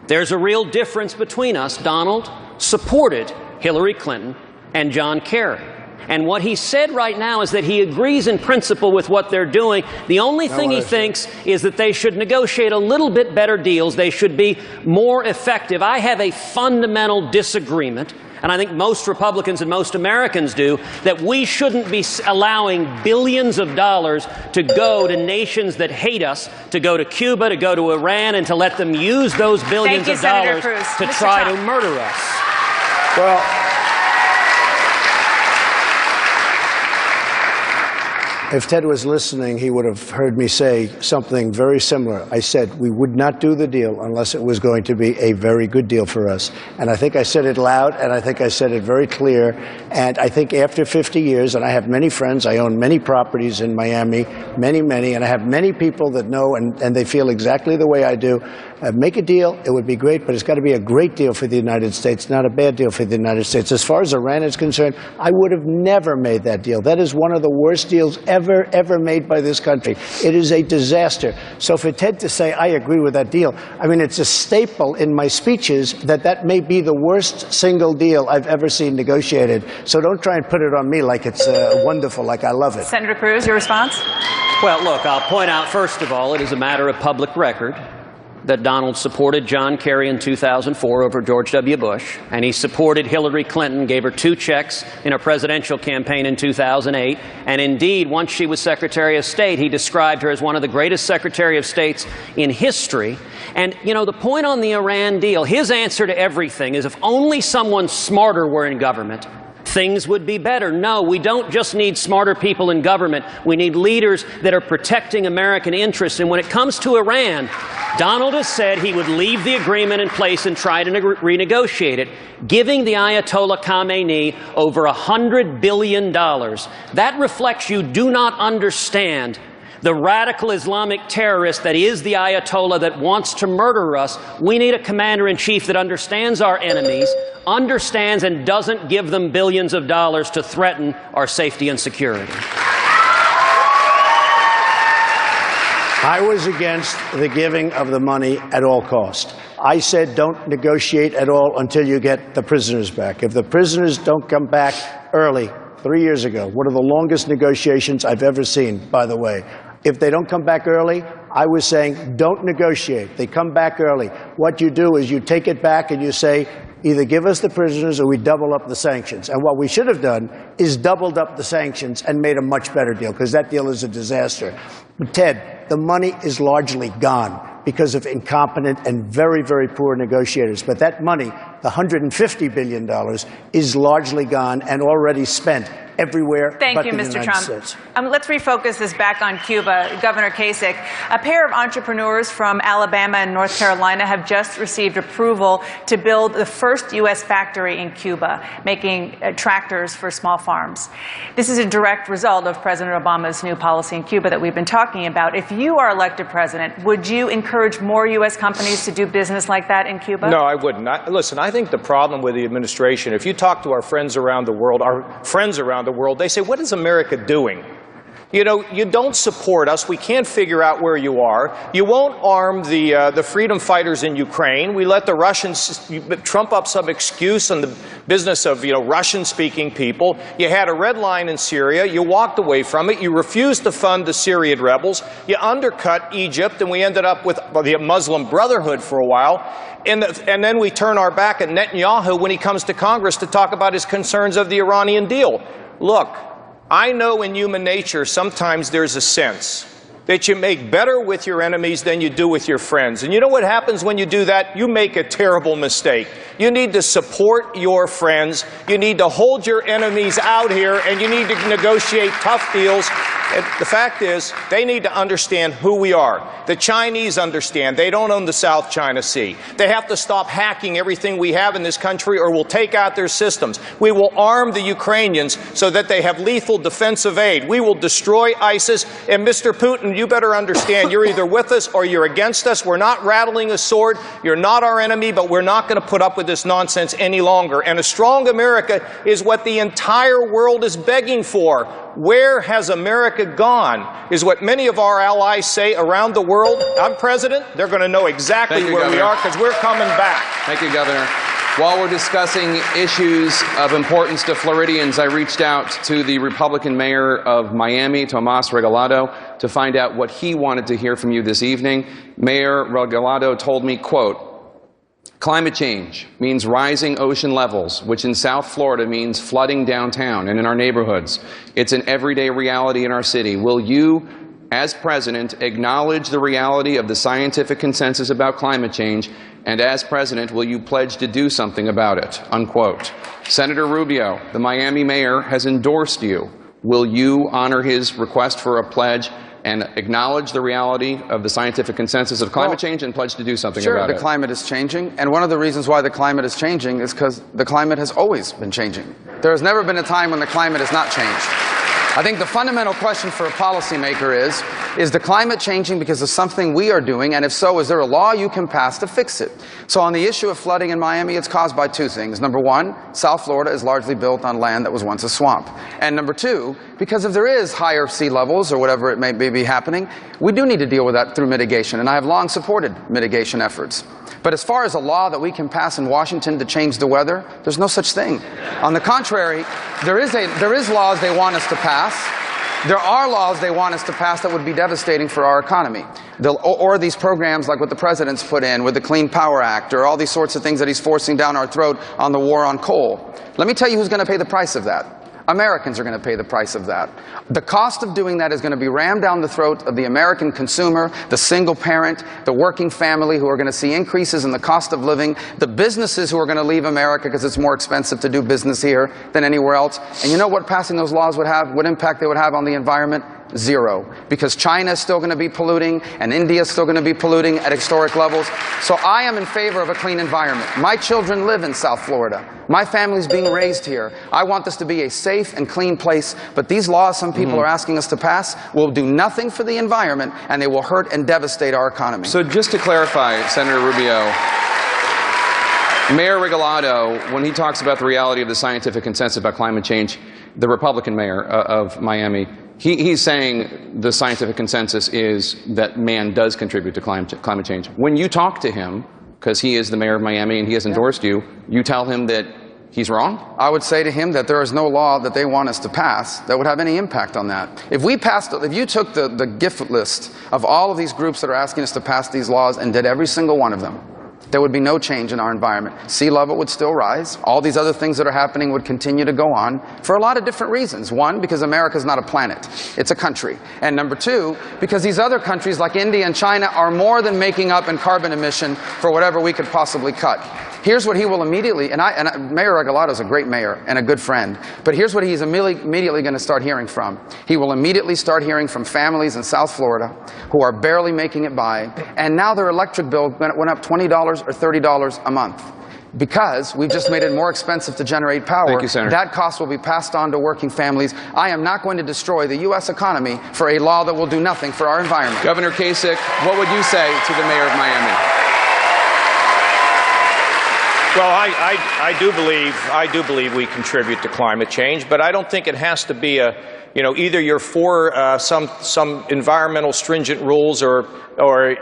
There's a real difference between us. Donald supported Hillary Clinton and John Kerry. And what he said right now is that he agrees in principle with what they're doing. The only thing he thinks is that they should negotiate a little bit better deals. They should be more effective. I have a fundamental disagreement, and I think most Republicans and most Americans do, that we shouldn't be allowing billions of dollars to go to nations that hate us, to go to Cuba, to go to Iran, and to let them use those billions of dollars to try to murder us. Well, if Ted was listening, he would have heard me say something very similar. I said we would not do the deal unless it was going to be a very good deal for us. And I think I said it loud, and I think I said it very clear. And I think after 50 years, and I have many friends, I own many properties in Miami, many, and I have many people that know, and they feel exactly the way I do. Make a deal, it would be great, but it's got to be a great deal for the United States, not a bad deal for the United States. As far as Iran is concerned, I would have never made that deal. That is one of the worst deals ever made by this country. It is a disaster. So for Ted to say, I agree with that deal, I mean, it's a staple in my speeches that may be the worst single deal I've ever seen negotiated. So don't try and put it on me like it's wonderful, like I love it. Senator Cruz, your response? Well, look, I'll point out, first of all, it is a matter of public record that Donald supported John Kerry in 2004 over George W. Bush, and he supported Hillary Clinton, gave her 2 checks in a presidential campaign in 2008, and indeed, once she was Secretary of State, he described her as one of the greatest Secretary of States in history. And, you know, the point on the Iran deal, his answer to everything is if only someone smarter were in government, things would be better. No, we don't just need smarter people in government. We need leaders that are protecting American interests. And when it comes to Iran, Donald has said he would leave the agreement in place and try to renegotiate it, giving the Ayatollah Khamenei over $100 billion. That reflects you do not understand the radical Islamic terrorist that is the Ayatollah that wants to murder us. We need a commander-in-chief that understands our enemies, understands and doesn't give them billions of dollars to threaten our safety and security. I was against the giving of the money at all cost. I said don't negotiate at all until you get the prisoners back. If the prisoners don't come back early, 3 years ago, one of the longest negotiations I've ever seen, by the way. If they don't come back early, I was saying don't negotiate. They come back early. What you do is you take it back and you say either give us the prisoners or we double up the sanctions. And what we should have done is doubled up the sanctions and made a much better deal, because that deal is a disaster. But Ted, the money is largely gone because of incompetent and very poor negotiators. But that money, the $150 billion, is largely gone and already spent everywhere but the United States. Let's refocus this back on Cuba. Governor Kasich, a pair of entrepreneurs from Alabama and North Carolina have just received approval to build the first U.S. factory in Cuba, making tractors for small farms. This is a direct result of President Obama's new policy in Cuba that we've been talking about. If you are elected president, would you encourage more U.S. companies to do business like that in Cuba? No, I wouldn't. Listen, I think the problem with the administration, if you talk to our friends around the world, they say, what is America doing? You know, you don't support us. We can't figure out where you are. You won't arm the freedom fighters in Ukraine. We let the Russians trump up some excuse on the business of, Russian-speaking people. You had a red line in Syria. You walked away from it. You refused to fund the Syrian rebels. You undercut Egypt, and we ended up with the Muslim Brotherhood for a while. And then we turn our back at Netanyahu when he comes to Congress to talk about his concerns of the Iranian deal. Look, I know in human nature sometimes there's a sense that you make better with your enemies than you do with your friends. And you know what happens when you do that? You make a terrible mistake. You need to support your friends. You need to hold your enemies out here, and you need to negotiate tough deals. And the fact is, they need to understand who we are. The Chinese understand. They don't own the South China Sea. They have to stop hacking everything we have in this country, or we'll take out their systems. We will arm the Ukrainians so that they have lethal defensive aid. We will destroy ISIS. And Mr. Putin, you better understand, you're either with us or you're against us. We're not rattling a sword. You're not our enemy, but we're not going to put up with this nonsense any longer. And a strong America is what the entire world is begging for. Where has America gone? Is what many of our allies say around the world. I'm president. They're going to know exactly where we are, because we're coming back. Thank you, Governor. While we're discussing issues of importance to Floridians, I reached out to the Republican mayor of Miami, Tomas Regalado, to find out what he wanted to hear from you this evening. Mayor Regalado told me, quote, "Climate change means rising ocean levels, which in South Florida means flooding downtown and in our neighborhoods. It's an everyday reality in our city. Will you, as president, acknowledge the reality of the scientific consensus about climate change? And as president, will you pledge to do something about it?" Unquote. Senator Rubio, the Miami mayor, has endorsed you. Will you honor his request for a pledge and acknowledge the reality of the scientific consensus of climate change and pledge to do something about it? Sure, the climate is changing, and one of the reasons why the climate is changing is because the climate has always been changing. There has never been a time when the climate has not changed. I think the fundamental question for a policymaker is the climate changing because of something we are doing, and if so, is there a law you can pass to fix it? So on the issue of flooding in Miami, it's caused by two things. Number one, South Florida is largely built on land that was once a swamp. And number two, because if there is higher sea levels or whatever it may be happening, we do need to deal with that through mitigation, and I have long supported mitigation efforts. But as far as a law that we can pass in Washington to change the weather, there's no such thing. On the contrary, there is laws they want us to pass. There are laws they want us to pass that would be devastating for our economy. Or these programs like what the president's put in with the Clean Power Act, or all these sorts of things that he's forcing down our throat on the war on coal. Let me tell you who's going to pay the price of that. Americans are going to pay the price of that. The cost of doing that is going to be rammed down the throat of the American consumer, the single parent, the working family, who are going to see increases in the cost of living, the businesses who are going to leave America because it's more expensive to do business here than anywhere else. And you know what passing those laws would have, what impact they would have on the environment? Zero. Because China is still going to be polluting, and India is still going to be polluting at historic levels. So I am in favor of a clean environment. My children live in South Florida. My family's being raised here. I want this to be a safe and clean place, but these laws some people are asking us to pass will do nothing for the environment, and they will hurt and devastate our economy. So just to clarify, Senator Rubio, Mayor Regalado, when he talks about the reality of the scientific consensus about climate change, the Republican mayor of Miami, he's saying the scientific consensus is that man does contribute to climate change. When you talk to him, because he is the mayor of Miami and he has endorsed you, you tell him that he's wrong? I would say to him that there is no law that they want us to pass that would have any impact on that. If you took the gift list of all of these groups that are asking us to pass these laws and did every single one of them, there would be no change in our environment. Sea level would still rise. All these other things that are happening would continue to go on for a lot of different reasons. One, because America is not a planet. It's a country. And number two, because these other countries like India and China are more than making up in carbon emission for whatever we could possibly cut. Here's what he will immediately, Mayor Regalado is a great mayor and a good friend, but here's what he's immediately going to start hearing from. He will immediately start hearing from families in South Florida who are barely making it by, and now their electric bill went up $20 or $30 a month. Because we've just made it more expensive to generate power. Thank you, Senator. That cost will be passed on to working families. I am not going to destroy the U.S. economy for a law that will do nothing for our environment. Governor Kasich, what would you say to the mayor of Miami? Well, I do believe we contribute to climate change, but I don't think it has to be either you're for some environmental stringent rules or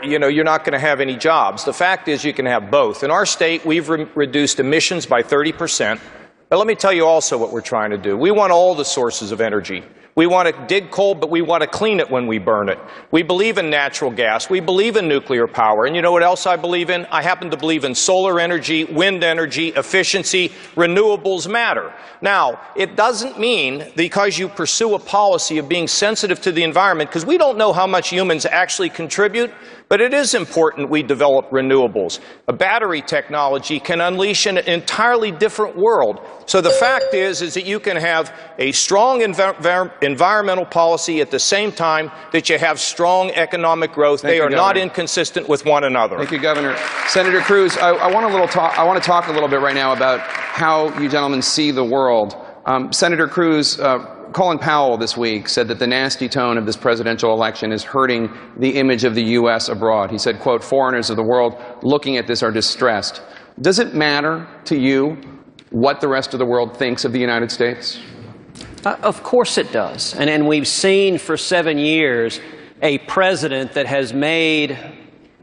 you're not going to have any jobs. The fact is you can have both. In our state, we've reduced emissions by 30%. But let me tell you also what we're trying to do. We want all the sources of energy. We want to dig coal, but we want to clean it when we burn it. We believe in natural gas. We believe in nuclear power. And you know what else I believe in? I happen to believe in solar energy, wind energy, efficiency. Renewables matter. Now, it doesn't mean because you pursue a policy of being sensitive to the environment, because we don't know how much humans actually contribute, but it is important we develop renewables. A battery technology can unleash an entirely different world. So the fact is that you can have a strong environmental policy at the same time that you have strong economic growth. They are not inconsistent with one another. Thank you, Governor. Senator Cruz, I want to talk a little bit right now about how you gentlemen see the world. Senator Cruz, Colin Powell this week said that the nasty tone of this presidential election is hurting the image of the U.S. abroad. He said, quote, foreigners of the world looking at this are distressed. Does it matter to you what the rest of the world thinks of the United States? Of course it does. And we've seen for 7 years a president that has made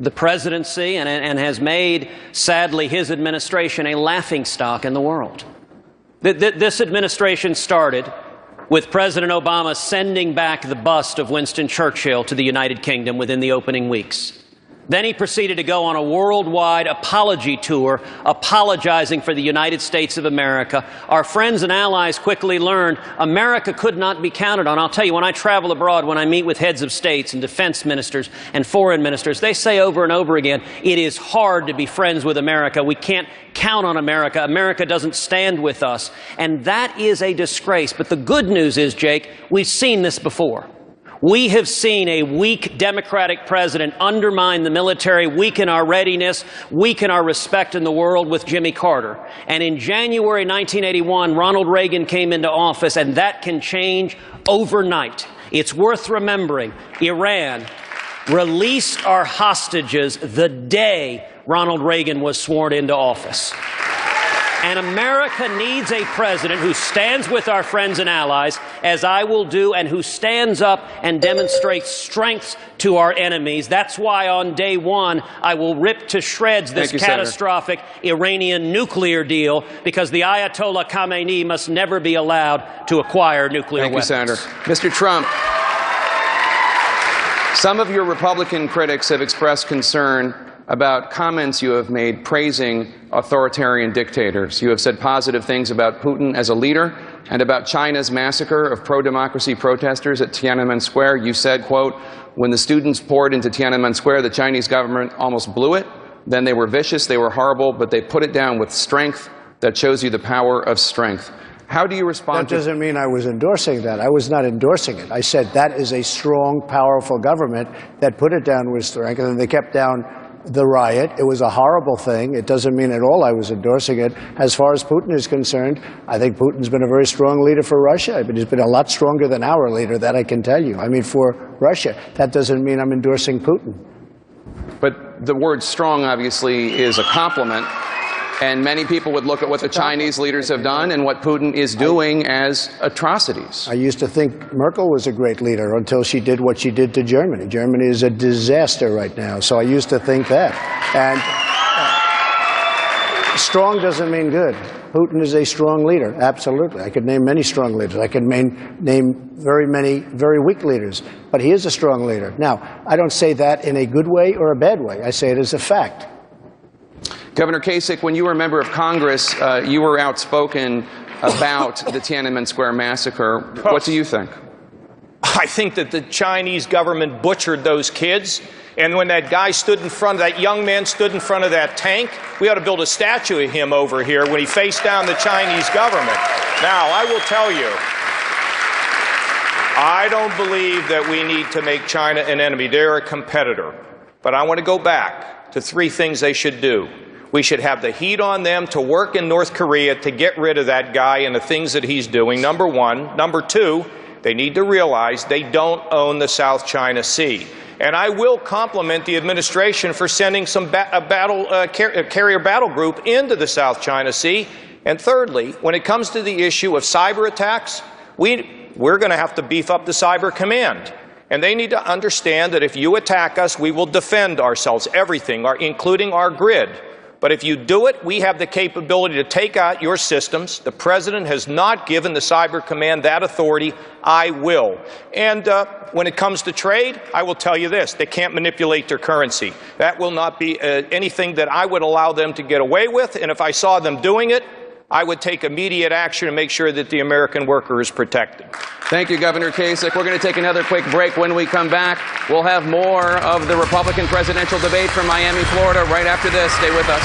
the presidency and has made, sadly, his administration a laughingstock in the world. This administration started with President Obama sending back the bust of Winston Churchill to the United Kingdom within the opening weeks. Then he proceeded to go on a worldwide apology tour, apologizing for the United States of America. Our friends and allies quickly learned America could not be counted on. I'll tell you, when I travel abroad, when I meet with heads of states and defense ministers and foreign ministers, they say over and over again, it is hard to be friends with America. We can't count on America. America doesn't stand with us. And that is a disgrace. But the good news is, Jake, we've seen this before. We have seen a weak Democratic president undermine the military, weaken our readiness, weaken our respect in the world with Jimmy Carter. And in January 1981, Ronald Reagan came into office, and that can change overnight. It's worth remembering, Iran released our hostages the day Ronald Reagan was sworn into office. And America needs a president who stands with our friends and allies, as I will do, and who stands up and demonstrates strength to our enemies. That's why on day one, I will rip to shreds this catastrophic Iranian nuclear deal, because the Ayatollah Khamenei must never be allowed to acquire nuclear weapons. Thank you, Senator. Mr. Trump, some of your Republican critics have expressed concern about comments you have made praising authoritarian dictators. You have said positive things about Putin as a leader and about China's massacre of pro-democracy protesters at Tiananmen Square. You said, quote, when the students poured into Tiananmen Square, the Chinese government almost blew it. Then they were vicious, they were horrible, but they put it down with strength. That shows you the power of strength. How do you respond to that? Doesn't mean I was endorsing that. I was not endorsing it. I said that is a strong, powerful government that put it down with strength, and then they kept down the riot. It was a horrible thing. It doesn't mean at all I was endorsing it. As far as Putin is concerned, I think Putin's been a very strong leader for Russia, but he's been a lot stronger than our leader, that I can tell you. I mean, for Russia. That doesn't mean I'm endorsing Putin. But the word strong, obviously, is a compliment. And many people would look at what the Chinese leaders have done and what Putin is doing as atrocities. I used to think Merkel was a great leader until she did what she did to Germany. Germany is a disaster right now, so I used to think that. And strong doesn't mean good. Putin is a strong leader, absolutely. I could name many strong leaders. I could name very many very weak leaders, but he is a strong leader. Now, I don't say that in a good way or a bad way. I say it as a fact. Governor Kasich, when you were a member of Congress, you were outspoken about the Tiananmen Square massacre. What do you think? I think that the Chinese government butchered those kids. And when that guy stood in front of, that young man stood in front of that tank, we ought to build a statue of him over here when he faced down the Chinese government. Now, I will tell you, I don't believe that we need to make China an enemy. They're a competitor. But I want to go back to 3 things they should do. We should have the heat on them to work in North Korea to get rid of that guy and the things that he's doing, number 1. Number 2, they need to realize they don't own the South China Sea. And I will compliment the administration for sending some carrier battle group into the South China Sea. And thirdly, when it comes to the issue of cyber attacks, we're going to have to beef up the cyber command. And they need to understand that if you attack us, we will defend ourselves, everything, including our grid. But if you do it, we have the capability to take out your systems. The President has not given the Cyber Command that authority. I will. And when it comes to trade, I will tell you this. They can't manipulate their currency. That will not be anything that I would allow them to get away with. And if I saw them doing it, I would take immediate action to make sure that the American worker is protected. Thank you, Governor Kasich. We're going to take another quick break. When we come back, we'll have more of the Republican presidential debate from Miami, Florida, right after this. Stay with us.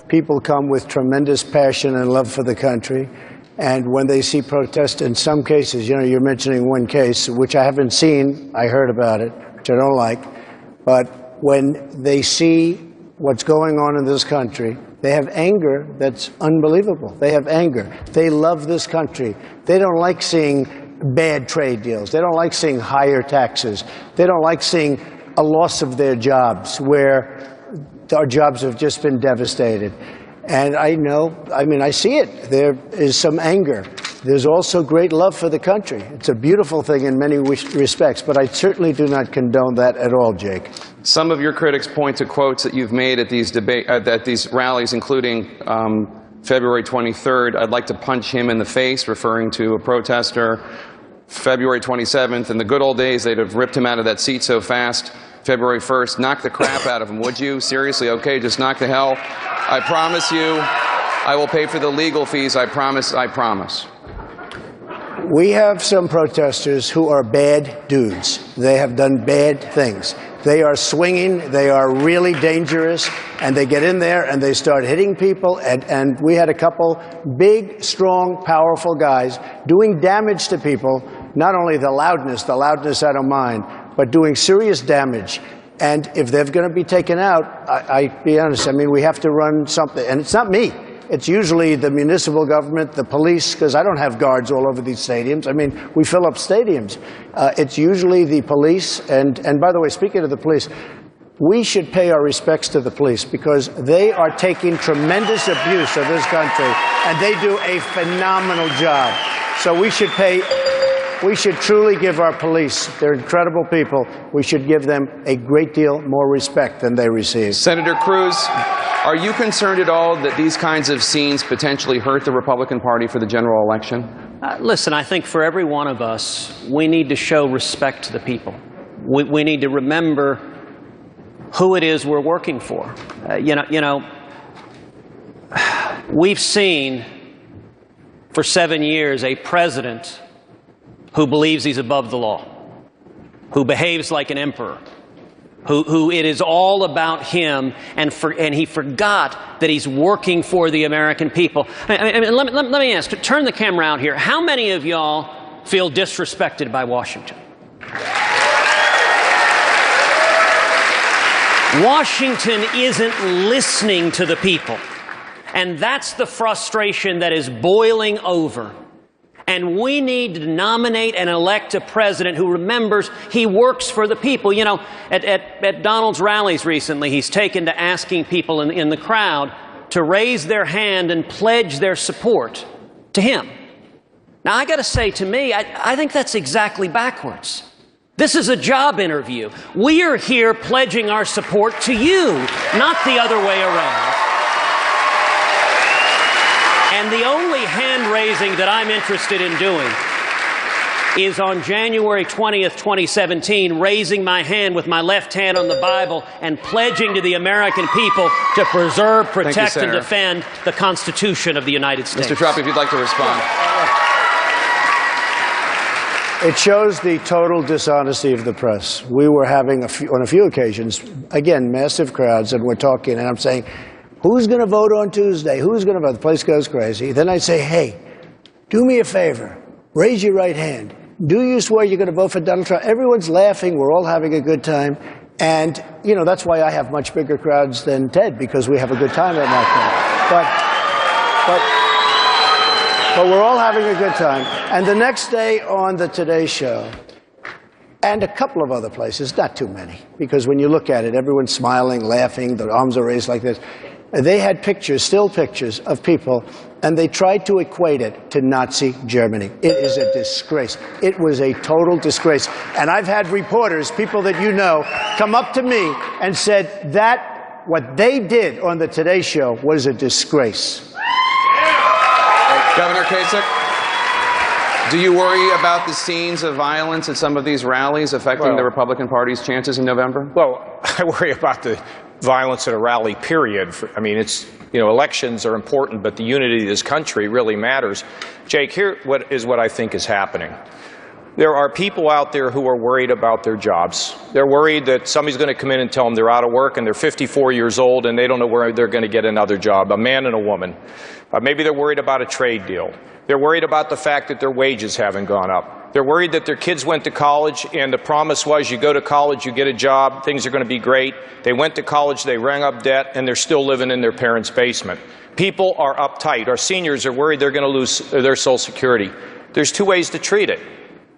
People come with tremendous passion and love for the country. And when they see protests, in some cases, you know, you're mentioning one case, which I haven't seen. I heard about it, which I don't like. But when they see what's going on in this country, they have anger that's unbelievable. They have anger. They love this country. They don't like seeing bad trade deals. They don't like seeing higher taxes. They don't like seeing a loss of their jobs, where our jobs have just been devastated. And I know, I mean, I see it. There is some anger. There's also great love for the country. It's a beautiful thing in many respects, but I certainly do not condone that at all, Jake. Some of your critics point to quotes that you've made at these rallies, including February 23rd. I'd like to punch him in the face, referring to a protester. February 27th, in the good old days, they'd have ripped him out of that seat so fast. February 1st, knock the crap out of him, would you? Seriously, okay, just knock the hell. I promise you, I will pay for the legal fees. I promise, I promise. We have some protesters who are bad dudes. They have done bad things. They are swinging, they are really dangerous, and they get in there and they start hitting people. And we had a couple big, strong, powerful guys doing damage to people. Not only the loudness I don't mind, but doing serious damage. And if they're going to be taken out, I be honest, I mean, we have to run something. And it's not me. It's usually the municipal government, the police, because I don't have guards all over these stadiums. I mean, we fill up stadiums. It's usually the police. And by the way, speaking of the police, we should pay our respects to the police, because they are taking tremendous abuse of this country, and they do a phenomenal job. So we should truly give our police, they're incredible people, we should give them a great deal more respect than they receive. Senator Cruz, are you concerned at all that these kinds of scenes potentially hurt the Republican Party for the general election? Listen, I think for every one of us, we need to show respect to the people. We need to remember who it is we're working for. We've seen for 7 years a president who believes he's above the law, who behaves like an emperor, who it is all about him, and he forgot that he's working for the American people. I mean, let me ask, turn the camera out here. How many of y'all feel disrespected by Washington? Washington isn't listening to the people. And that's the frustration that is boiling over. And we need to nominate and elect a president who remembers he works for the people. You know, at Donald's rallies recently, he's taken to asking people in the crowd to raise their hand and pledge their support to him. Now, I got to say, to me, I think that's exactly backwards. This is a job interview. We are here pledging our support to you, not the other way around. And the only hand-raising that I'm interested in doing is on January 20th, 2017, raising my hand with my left hand on the Bible and pledging to the American people to preserve, protect, and defend the Constitution of the United States. Mr. Trump, if you'd like to respond. It shows the total dishonesty of the press. We were having, on a few occasions, again, massive crowds, and we're talking, and I'm saying, who's going to vote on Tuesday? Who's going to vote? The place goes crazy. Then I say, hey, do me a favor. Raise your right hand. Do you swear you're going to vote for Donald Trump? Everyone's laughing. We're all having a good time. And, you know, that's why I have much bigger crowds than Ted, because we have a good time at my crowd. But we're all having a good time. And the next day on the Today Show, and a couple of other places, not too many, because when you look at it, everyone's smiling, laughing, their arms are raised like this. They had pictures, still pictures, of people, and they tried to equate it to Nazi Germany. It is a disgrace. It was a total disgrace. And I've had reporters, people that you know, come up to me and said that what they did on the Today Show was a disgrace. Governor Kasich, do you worry about the scenes of violence at some of these rallies affecting the Republican Party's chances in November? Well, I worry about the violence at a rally, period. I mean, it's, elections are important, but the unity of this country really matters. Jake, here is what I think is happening. There are people out there who are worried about their jobs. They're worried that somebody's going to come in and tell them they're out of work and they're 54 years old and they don't know where they're going to get another job, a man and a woman. Maybe they're worried about a trade deal. They're worried about the fact that their wages haven't gone up. They're worried that their kids went to college and the promise was you go to college, you get a job, things are going to be great. They went to college, they rang up debt, and they're still living in their parents' basement. People are uptight. Our seniors are worried they're going to lose their Social Security. There's two ways to treat it.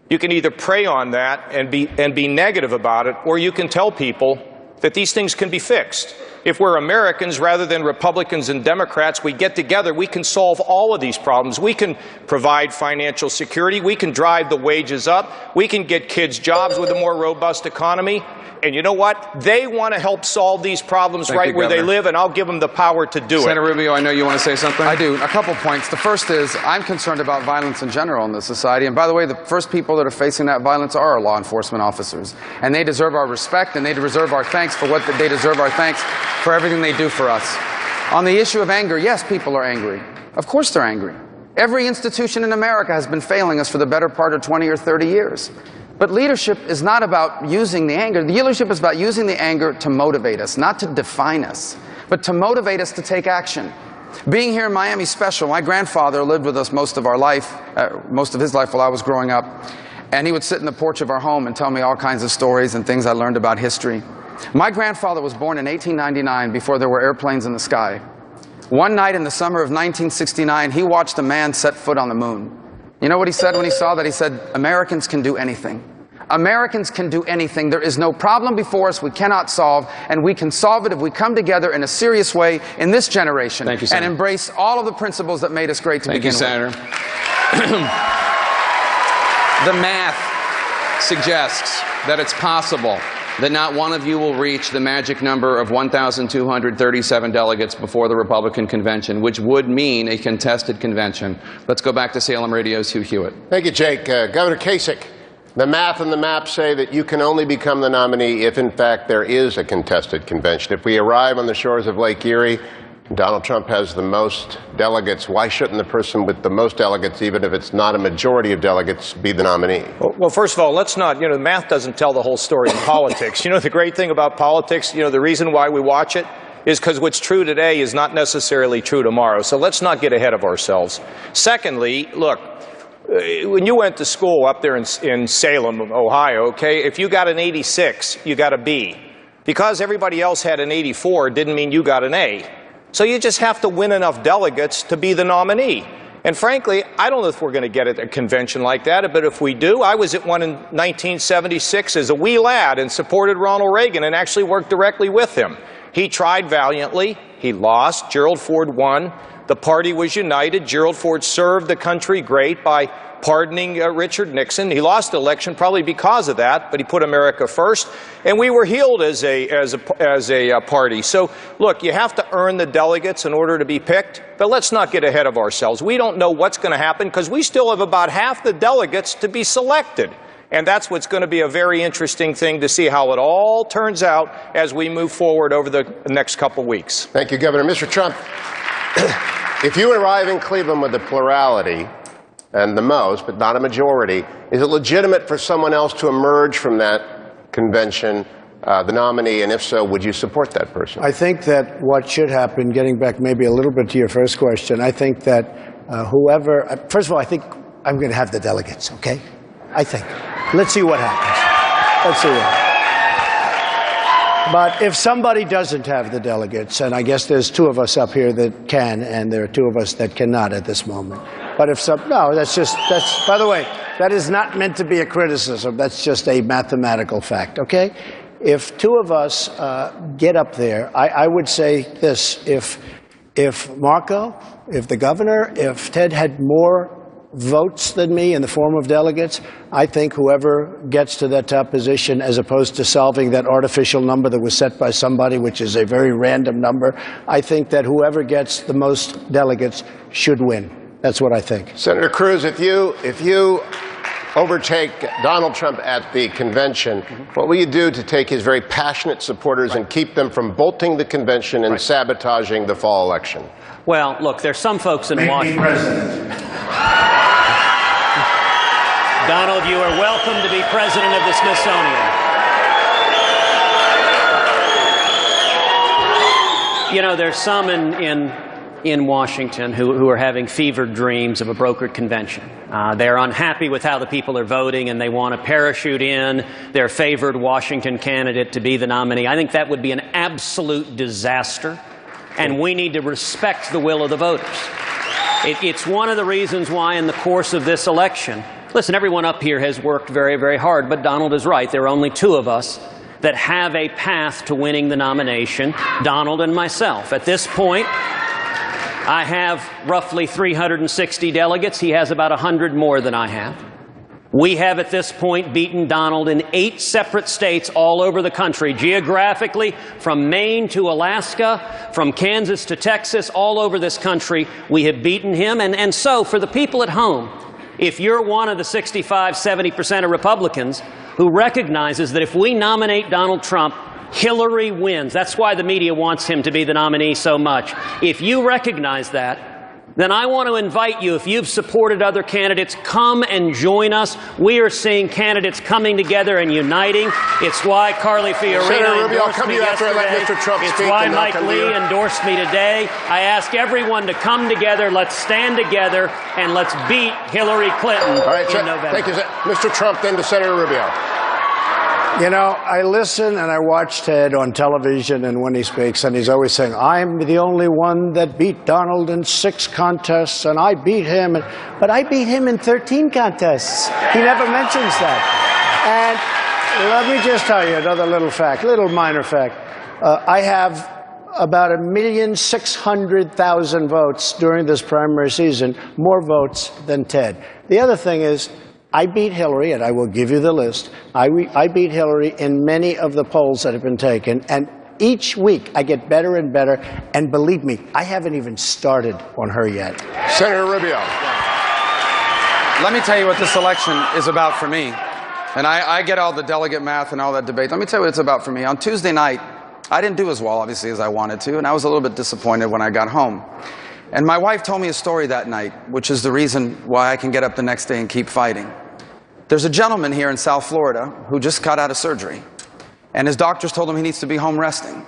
You can either prey on that and be negative about it, or you can tell people that these things can be fixed. If we're Americans rather than Republicans and Democrats, we get together, we can solve all of these problems. We can provide financial security, we can drive the wages up, we can get kids jobs with a more robust economy. And you know what? They want to help solve these problems right where they live, and I'll give them the power to do it. Senator Rubio, I know you want to say something. I do. A couple points. The first is I'm concerned about violence in general in this society. And by the way, the first people that are facing that violence are our law enforcement officers. And they deserve our respect, and they deserve our thanks for they deserve our thanks for everything they do for us. On the issue of anger, yes, people are angry. Of course they're angry. Every institution in America has been failing us for the better part of 20 or 30 years. But leadership is not about using the anger. The leadership is about using the anger to motivate us, not to define us, but to motivate us to take action. Being here in Miami is special. My grandfather lived with us most of our life, most of his life while I was growing up. And he would sit in the porch of our home and tell me all kinds of stories and things I learned about history. My grandfather was born in 1899 before there were airplanes in the sky. One night in the summer of 1969, he watched a man set foot on the moon. You know what he said when he saw that? He said, Americans can do anything. Americans can do anything. There is no problem before us we cannot solve, and we can solve it if we come together in a serious way in this generation. Thank you, Senator. And embrace all of the principles that made us great to begin with. Thank you, Senator. The math suggests that it's possible that not one of you will reach the magic number of 1,237 delegates before the Republican convention, which would mean a contested convention. Let's go back to Salem Radio's Hugh Hewitt. Thank you, Jake. Governor Kasich, the math and the map say that you can only become the nominee if, in fact, there is a contested convention. If we arrive on the shores of Lake Erie, Donald Trump has the most delegates. Why shouldn't the person with the most delegates, even if it's not a majority of delegates, be the nominee? Well, first of all, let's not, the math doesn't tell the whole story in politics. The great thing about politics, the reason why we watch it is because what's true today is not necessarily true tomorrow. So let's not get ahead of ourselves. Secondly, look, when you went to school up there in Salem, Ohio, okay, if you got an 86, you got a B. Because everybody else had an 84 didn't mean you got an A. So you just have to win enough delegates to be the nominee. And frankly, I don't know if we're going to get at a convention like that, but if we do, I was at one in 1976 as a wee lad and supported Ronald Reagan and actually worked directly with him. He tried valiantly. He lost. Gerald Ford won. The party was united. Gerald Ford served the country great by pardoning Richard Nixon. He lost the election probably because of that, but he put America first, and we were healed as a party. So, look, you have to earn the delegates in order to be picked, but let's not get ahead of ourselves. We don't know what's going to happen because we still have about half the delegates to be selected. And that's what's going to be a very interesting thing to see how it all turns out as we move forward over the next couple weeks. Thank you, Governor. Mr. Trump, if you arrive in Cleveland with a plurality, and the most, but not a majority, is it legitimate for someone else to emerge from that convention, the nominee, and if so, would you support that person? I think that what should happen, getting back maybe a little bit to your first question, I think that first of all, I think I'm going to have the delegates, okay? I think. Let's see what happens. Let's see what happens. But if somebody doesn't have the delegates, and I guess there's two of us up here that can, and there are two of us that cannot at this moment, But if some, no, that's, by the way, that is not meant to be a criticism. That's just a mathematical fact, okay? If two of us get up there, I would say this, if Marco, if the governor, if Ted had more votes than me in the form of delegates, I think whoever gets to that top position, as opposed to solving that artificial number that was set by somebody, which is a very random number, I think that whoever gets the most delegates should win. That's what I think. Senator Cruz, if you overtake Donald Trump at the convention, what will you do to take his very passionate supporters and keep them from bolting the convention and sabotaging the fall election? Well, look, there's some folks in Washington. Donald, you are welcome to be president of the Smithsonian. You know, there's some in Washington who are having fevered dreams of a brokered convention. They're unhappy with how the people are voting, and they want to parachute in their favored Washington candidate to be the nominee. I think that would be an absolute disaster, and we need to respect the will of the voters. It's one of the reasons why in the course of this election, listen, everyone up here has worked very, very hard, but Donald is right. There are only two of us that have a path to winning the nomination, Donald and myself. At this point, I have roughly 360 delegates. He has about 100 more than I have. We have at this point beaten Donald in 8 separate states all over the country, geographically, from Maine to Alaska, from Kansas to Texas, all over this country. We have beaten him. And so, for the people at home, if you're one of the 65–70% of Republicans who recognizes that if we nominate Donald Trump, Hillary wins. That's why the media wants him to be the nominee so much. If you recognize that, then I want to invite you, if you've supported other candidates, come and join us. We are seeing candidates coming together and uniting. It's why Carly Fiorina endorsed me yesterday. It's why Mike Lee endorsed me today. I ask everyone to come together. Let's stand together and let's beat Hillary Clinton in November. Thank you, Mr. Trump, then to Senator Rubio. You know, I listen and I watch Ted on television and when he speaks, and he's always saying, I'm the only one that beat Donald in 6 contests, and I beat him. But I beat him in 13 contests. He never mentions that. And let me just tell you another little fact, little minor fact. I have about 1,600,000 votes during this primary season, more votes than Ted. The other thing is, I beat Hillary, and I will give you the list. I beat Hillary in many of the polls that have been taken, and each week I get better and better, and believe me, I haven't even started on her yet. Senator Rubio. Let me tell you what this election is about for me. And I get all the delegate math and all that debate. Let me tell you what it's about for me. On Tuesday night, I didn't do as well, obviously, as I wanted to, and I was a little bit disappointed when I got home. And my wife told me a story that night, which is the reason why I can get up the next day and keep fighting. There's a gentleman here in South Florida who just got out of surgery, and his doctors told him he needs to be home resting.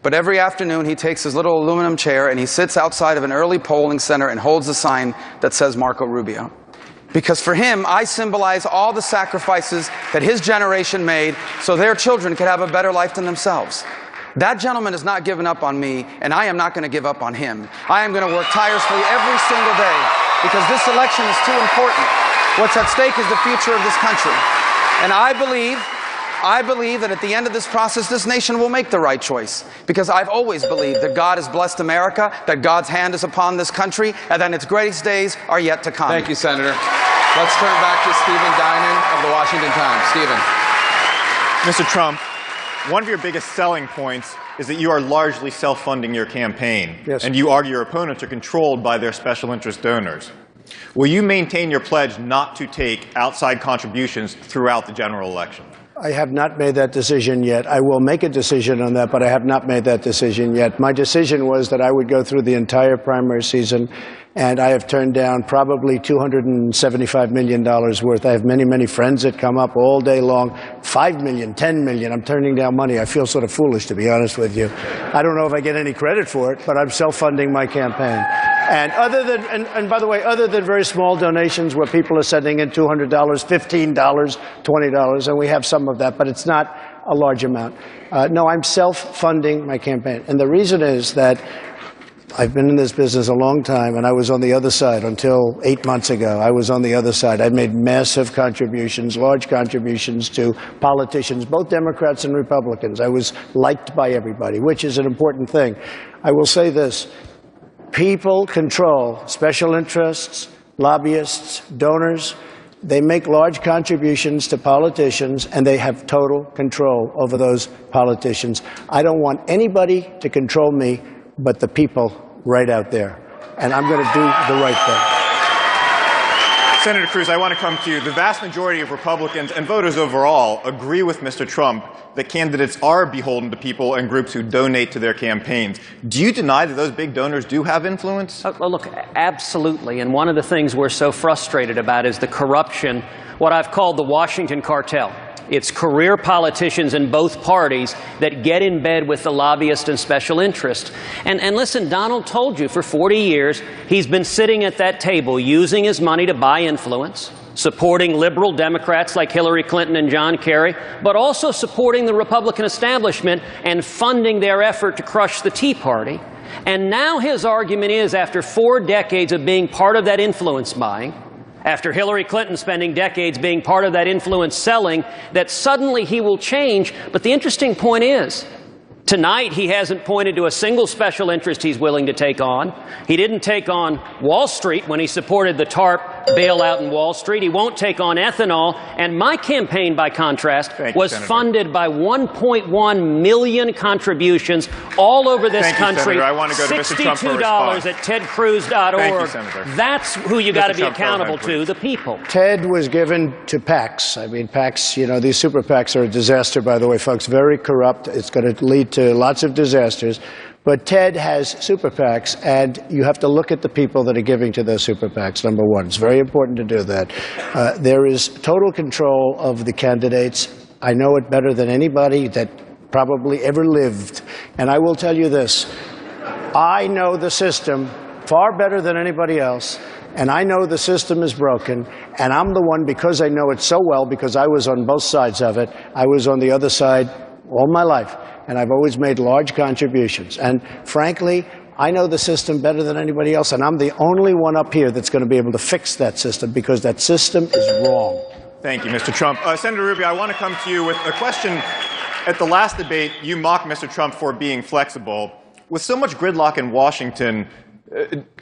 But every afternoon he takes his little aluminum chair and he sits outside of an early polling center and holds a sign that says Marco Rubio. Because for him, I symbolize all the sacrifices that his generation made so their children could have a better life than themselves. That gentleman has not given up on me, and I am not going to give up on him. I am going to work tirelessly every single day because this election is too important. What's at stake is the future of this country. And I believe that at the end of this process, this nation will make the right choice. Because I've always believed that God has blessed America, that God's hand is upon this country, and that its greatest days are yet to come. Thank you, Senator. Let's turn back to Stephen Dinan of the Washington Times. Stephen. Mr. Trump, one of your biggest selling points is that you are largely self-funding your campaign. Yes. And you argue your opponents are controlled by their special interest donors. Will you maintain your pledge not to take outside contributions throughout the general election? I have not made that decision yet. I will make a decision on that, but I have not made that decision yet. My decision was that I would go through the entire primary season, and I have turned down probably $275 million worth. I have many, many friends that come up all day long. $5 million, $10 million. I'm turning down money. I feel sort of foolish, to be honest with you. I don't know if I get any credit for it, but I'm self-funding my campaign. And other than, and by the way, other than very small donations where people are sending in $200, $15, $20, and we have some of that, but it's not a large amount. No, I'm self-funding my campaign. And the reason is that I've been in this business a long time, and I was on the other side until 8 months ago. I was on the other side. I made massive contributions, large contributions to politicians, both Democrats and Republicans. I was liked by everybody, which is an important thing. I will say this. People control special interests, lobbyists, donors. They make large contributions to politicians, and they have total control over those politicians. I don't want anybody to control me but the people right out there. And I'm going to do the right thing. Senator Cruz, I want to come to you. The vast majority of Republicans and voters overall agree with Mr. Trump that candidates are beholden to people and groups who donate to their campaigns. Do you deny that those big donors do have influence? Well, look, absolutely. And one of the things we're so frustrated about is the corruption, what I've called the Washington cartel. It's career politicians in both parties that get in bed with the lobbyist and special interest. And listen, Donald told you for 40 years he's been sitting at that table using his money to buy influence, supporting liberal Democrats like Hillary Clinton and John Kerry, but also supporting the Republican establishment and funding their effort to crush the Tea Party. And now his argument is, after 4 decades of being part of that influence buying, after Hillary Clinton spending decades being part of that influence selling, that suddenly he will change. But the interesting point is, tonight he hasn't pointed to a single special interest he's willing to take on. He didn't take on Wall Street when he supported the TARP bailout in Wall Street. He won't take on ethanol. And my campaign, by contrast, was funded by 1.1 million contributions all over this country. Senator. I want to go to Mr. Trump for a response. $62 at tedcruz.org. Thank you, Senator. That's who you got to be accountable to, the people. TED was given to PACs. I mean, PACs, you know, these super PACs are a disaster, by the way, folks. Very corrupt. It's going to lead to lots of disasters. But TED has super PACs, and you have to look at the people that are giving to those super PACs, number one. It's very important to do that. There is total control of the candidates. I know it better than anybody that probably ever lived. And I will tell you this. I know the system far better than anybody else, and I know the system is broken, and I'm the one, because I know it so well, because I was on both sides of it. I was on the other side all my life. And I've always made large contributions. And frankly, I know the system better than anybody else, and I'm the only one up here that's going to be able to fix that system, because that system is wrong. Thank you, Mr. Trump. Senator Rubio, I want to come to you with a question. At the last debate, you mocked Mr. Trump for being flexible. With so much gridlock in Washington,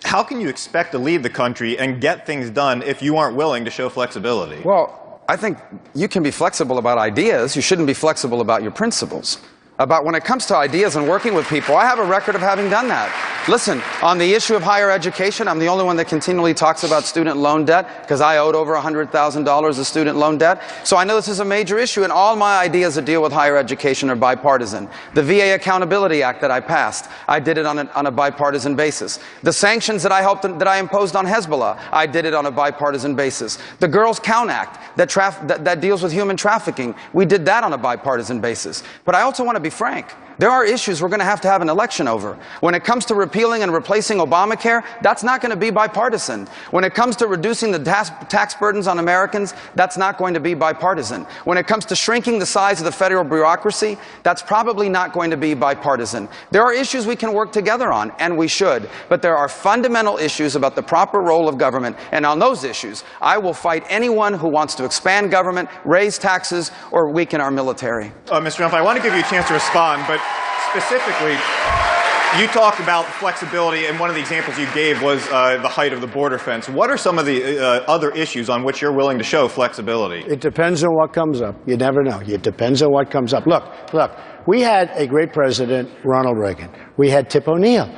how can you expect to lead the country and get things done if you aren't willing to show flexibility? Well, I think you can be flexible about ideas. You shouldn't be flexible about your principles. About when it comes to ideas and working with people, I have a record of having done that. Listen, on the issue of higher education, I'm the only one that continually talks about student loan debt, because I owed over $100,000 of student loan debt. So I know this is a major issue, and all my ideas that deal with higher education are bipartisan. The VA Accountability Act that I passed, I did it on a bipartisan basis. The sanctions that I imposed on Hezbollah, I did it on a bipartisan basis. The Girls Count Act that deals with human trafficking, we did that on a bipartisan basis. But I also want to be frank. There are issues we're going to have an election over. When it comes to repealing and replacing Obamacare, that's not going to be bipartisan. When it comes to reducing the tax burdens on Americans, that's not going to be bipartisan. When it comes to shrinking the size of the federal bureaucracy, that's probably not going to be bipartisan. There are issues we can work together on, and we should. But there are fundamental issues about the proper role of government, and on those issues, I will fight anyone who wants to expand government, raise taxes, or weaken our military. Mr. Trump, I want to give you a chance to respond, but specifically, you talked about flexibility, and one of the examples you gave was the height of the border fence. What are some of the other issues on which you're willing to show flexibility? It depends on what comes up. You never know. It depends on what comes up. Look, we had a great president, Ronald Reagan. We had Tip O'Neill,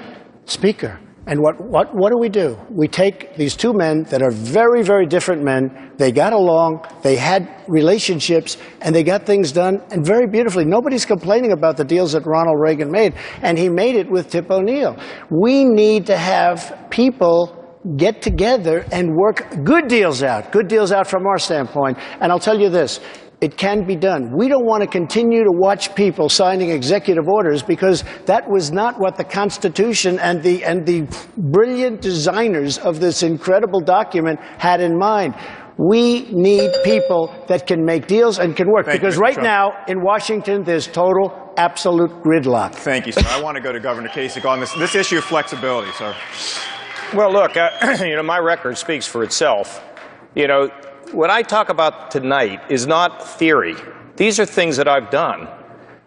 Speaker. And what do? We take these two men that are very, very different men. They got along, they had relationships, and they got things done, and very beautifully. Nobody's complaining about the deals that Ronald Reagan made, and he made it with Tip O'Neill. We need to have people get together and work good deals out from our standpoint. And I'll tell you this. It can be done. We don't want to continue to watch people signing executive orders, because that was not what the Constitution and the brilliant designers of this incredible document had in mind. We need people that can make deals and can work. Because right now in Washington, there's total absolute gridlock. Thank you, sir. I want to go to Governor Kasich on this issue of flexibility, sir. Well, look, my record speaks for itself. What I talk about tonight is not theory. These are things that I've done.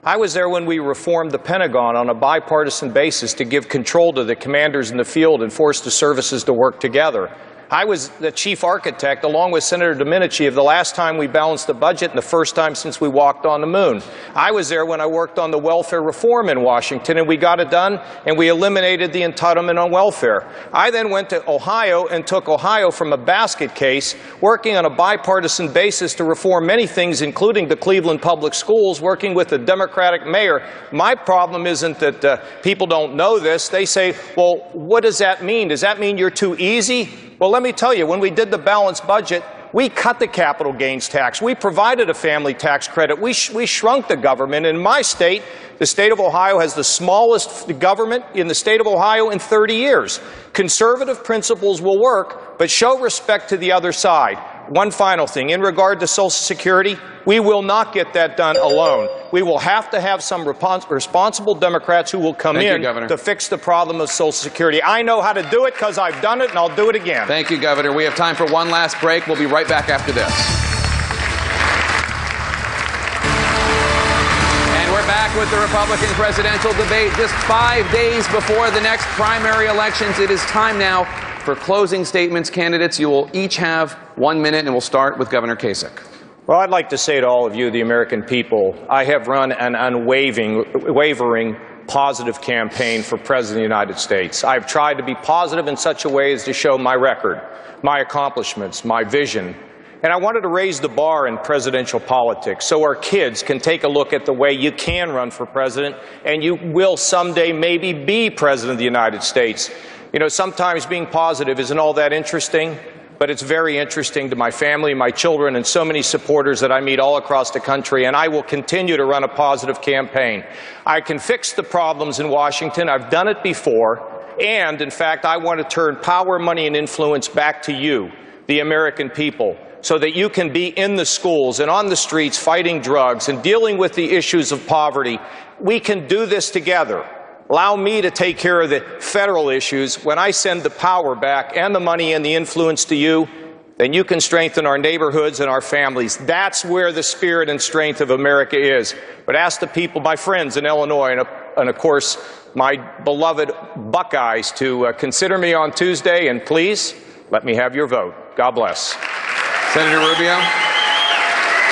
I was there when we reformed the Pentagon on a bipartisan basis to give control to the commanders in the field and force the services to work together. I was the chief architect, along with Senator Domenici, of the last time we balanced the budget and the first time since we walked on the moon. I was there when I worked on the welfare reform in Washington, and we got it done, and we eliminated the entitlement on welfare. I then went to Ohio and took Ohio from a basket case, working on a bipartisan basis to reform many things, including the Cleveland Public Schools, working with the Democratic mayor. My problem isn't that people don't know this. They say, well, what does that mean? Does that mean you're too easy? Well, let me tell you, when we did the balanced budget, we cut the capital gains tax. We provided a family tax credit. We shrunk the government. In my state, the state of Ohio has the smallest government in the state of Ohio in 30 years. Conservative principles will work, but show respect to the other side. One final thing. In regard to Social Security, we will not get that done alone. We will have to have some responsible Democrats who will come in to fix the problem of Social Security. I know how to do it because I've done it, and I'll do it again. Thank you, Governor. We have time for one last break. We'll be right back after this. And we're back with the Republican presidential debate. Just 5 days before the next primary elections, it is time now for closing statements. Candidates, you will each have 1 minute, and we'll start with Governor Kasich. Well, I'd like to say to all of you, the American people, I have run an unwavering, positive campaign for President of the United States. I've tried to be positive in such a way as to show my record, my accomplishments, my vision. And I wanted to raise the bar in presidential politics so our kids can take a look at the way you can run for president, and you will someday maybe be President of the United States. Sometimes being positive isn't all that interesting, but it's very interesting to my family, my children, and so many supporters that I meet all across the country, and I will continue to run a positive campaign. I can fix the problems in Washington. I've done it before, and, in fact, I want to turn power, money, and influence back to you, the American people, so that you can be in the schools and on the streets fighting drugs and dealing with the issues of poverty. We can do this together. Allow me to take care of the federal issues. When I send the power back and the money and the influence to you, then you can strengthen our neighborhoods and our families. That's where the spirit and strength of America is. But ask the people, my friends in Illinois, and of course, my beloved Buckeyes, to consider me on Tuesday, and please, let me have your vote. God bless. Senator Rubio.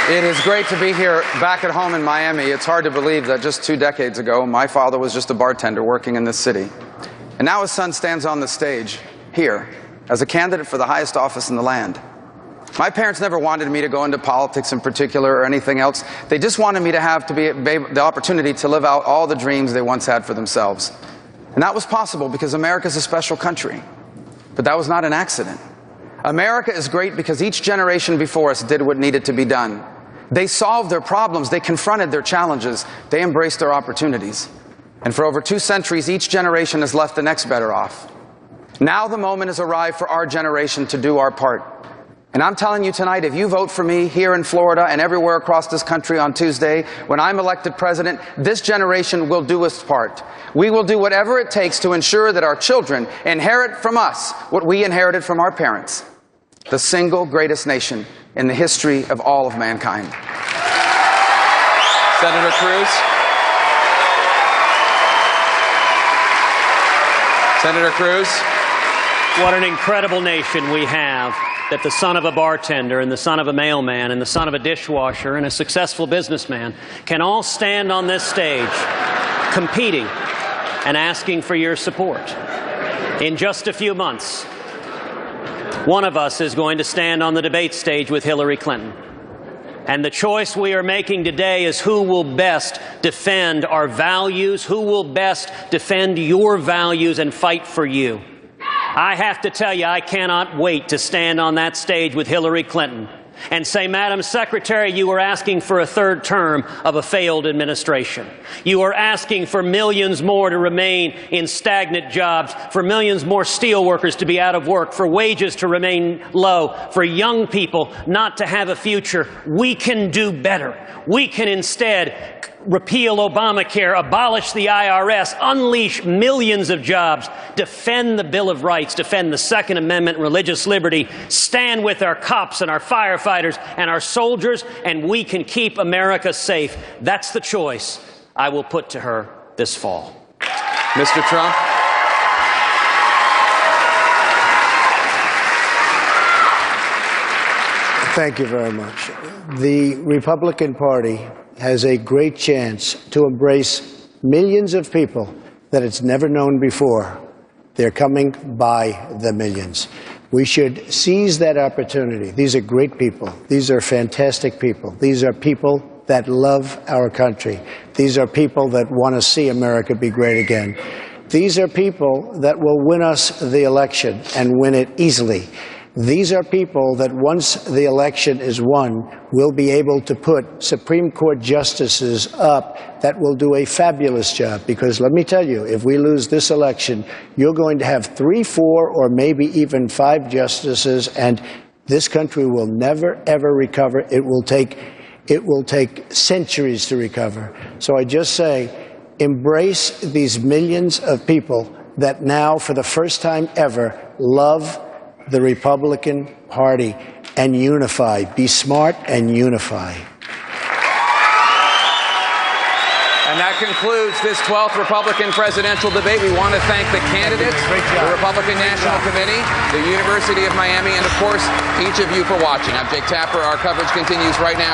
It is great to be here back at home in Miami. It's hard to believe that just 2 decades ago, my father was just a bartender working in this city. And now his son stands on the stage here as a candidate for the highest office in the land. My parents never wanted me to go into politics in particular or anything else. They just wanted me to have the opportunity to live out all the dreams they once had for themselves. And that was possible because America is a special country. But that was not an accident. America is great because each generation before us did what needed to be done. They solved their problems. They confronted their challenges. They embraced their opportunities. And for over 2 centuries, each generation has left the next better off. Now the moment has arrived for our generation to do our part. And I'm telling you tonight, if you vote for me here in Florida and everywhere across this country on Tuesday, when I'm elected president, this generation will do its part. We will do whatever it takes to ensure that our children inherit from us what we inherited from our parents, the single greatest nation in the history of all of mankind. Senator Cruz. Senator Cruz. What an incredible nation we have, that the son of a bartender and the son of a mailman and the son of a dishwasher and a successful businessman can all stand on this stage competing and asking for your support. In just a few months, one of us is going to stand on the debate stage with Hillary Clinton. And the choice we are making today is who will best defend our values, who will best defend your values and fight for you. I have to tell you, I cannot wait to stand on that stage with Hillary Clinton and say, Madam Secretary, you are asking for a 3rd term of a failed administration. You are asking for millions more to remain in stagnant jobs, for millions more steel workers to be out of work, for wages to remain low, for young people not to have a future. We can do better. We can instead repeal Obamacare, abolish the IRS, unleash millions of jobs, defend the Bill of Rights, defend the Second Amendment, religious liberty, stand with our cops and our firefighters and our soldiers, and we can keep America safe. That's the choice I will put to her this fall. Mr. Trump? Thank you very much. The Republican Party has a great chance to embrace millions of people that it's never known before. They're coming by the millions. We should seize that opportunity. These are great people. These are fantastic people. These are people that love our country. These are people that want to see America be great again. These are people that will win us the election and win it easily. These are people that once the election is won, will be able to put Supreme Court justices up that will do a fabulous job. Because let me tell you, if we lose this election, you're going to have 3, 4, or maybe even 5 justices, and this country will never, ever recover. It will take centuries to recover. So I just say, embrace these millions of people that now, for the first time ever, love the Republican Party, and unify. Be smart and unify. And that concludes this 12th Republican presidential debate. We want to thank the candidates, the Republican National Committee, the University of Miami, and of course, each of you for watching. I'm Jake Tapper. Our coverage continues right now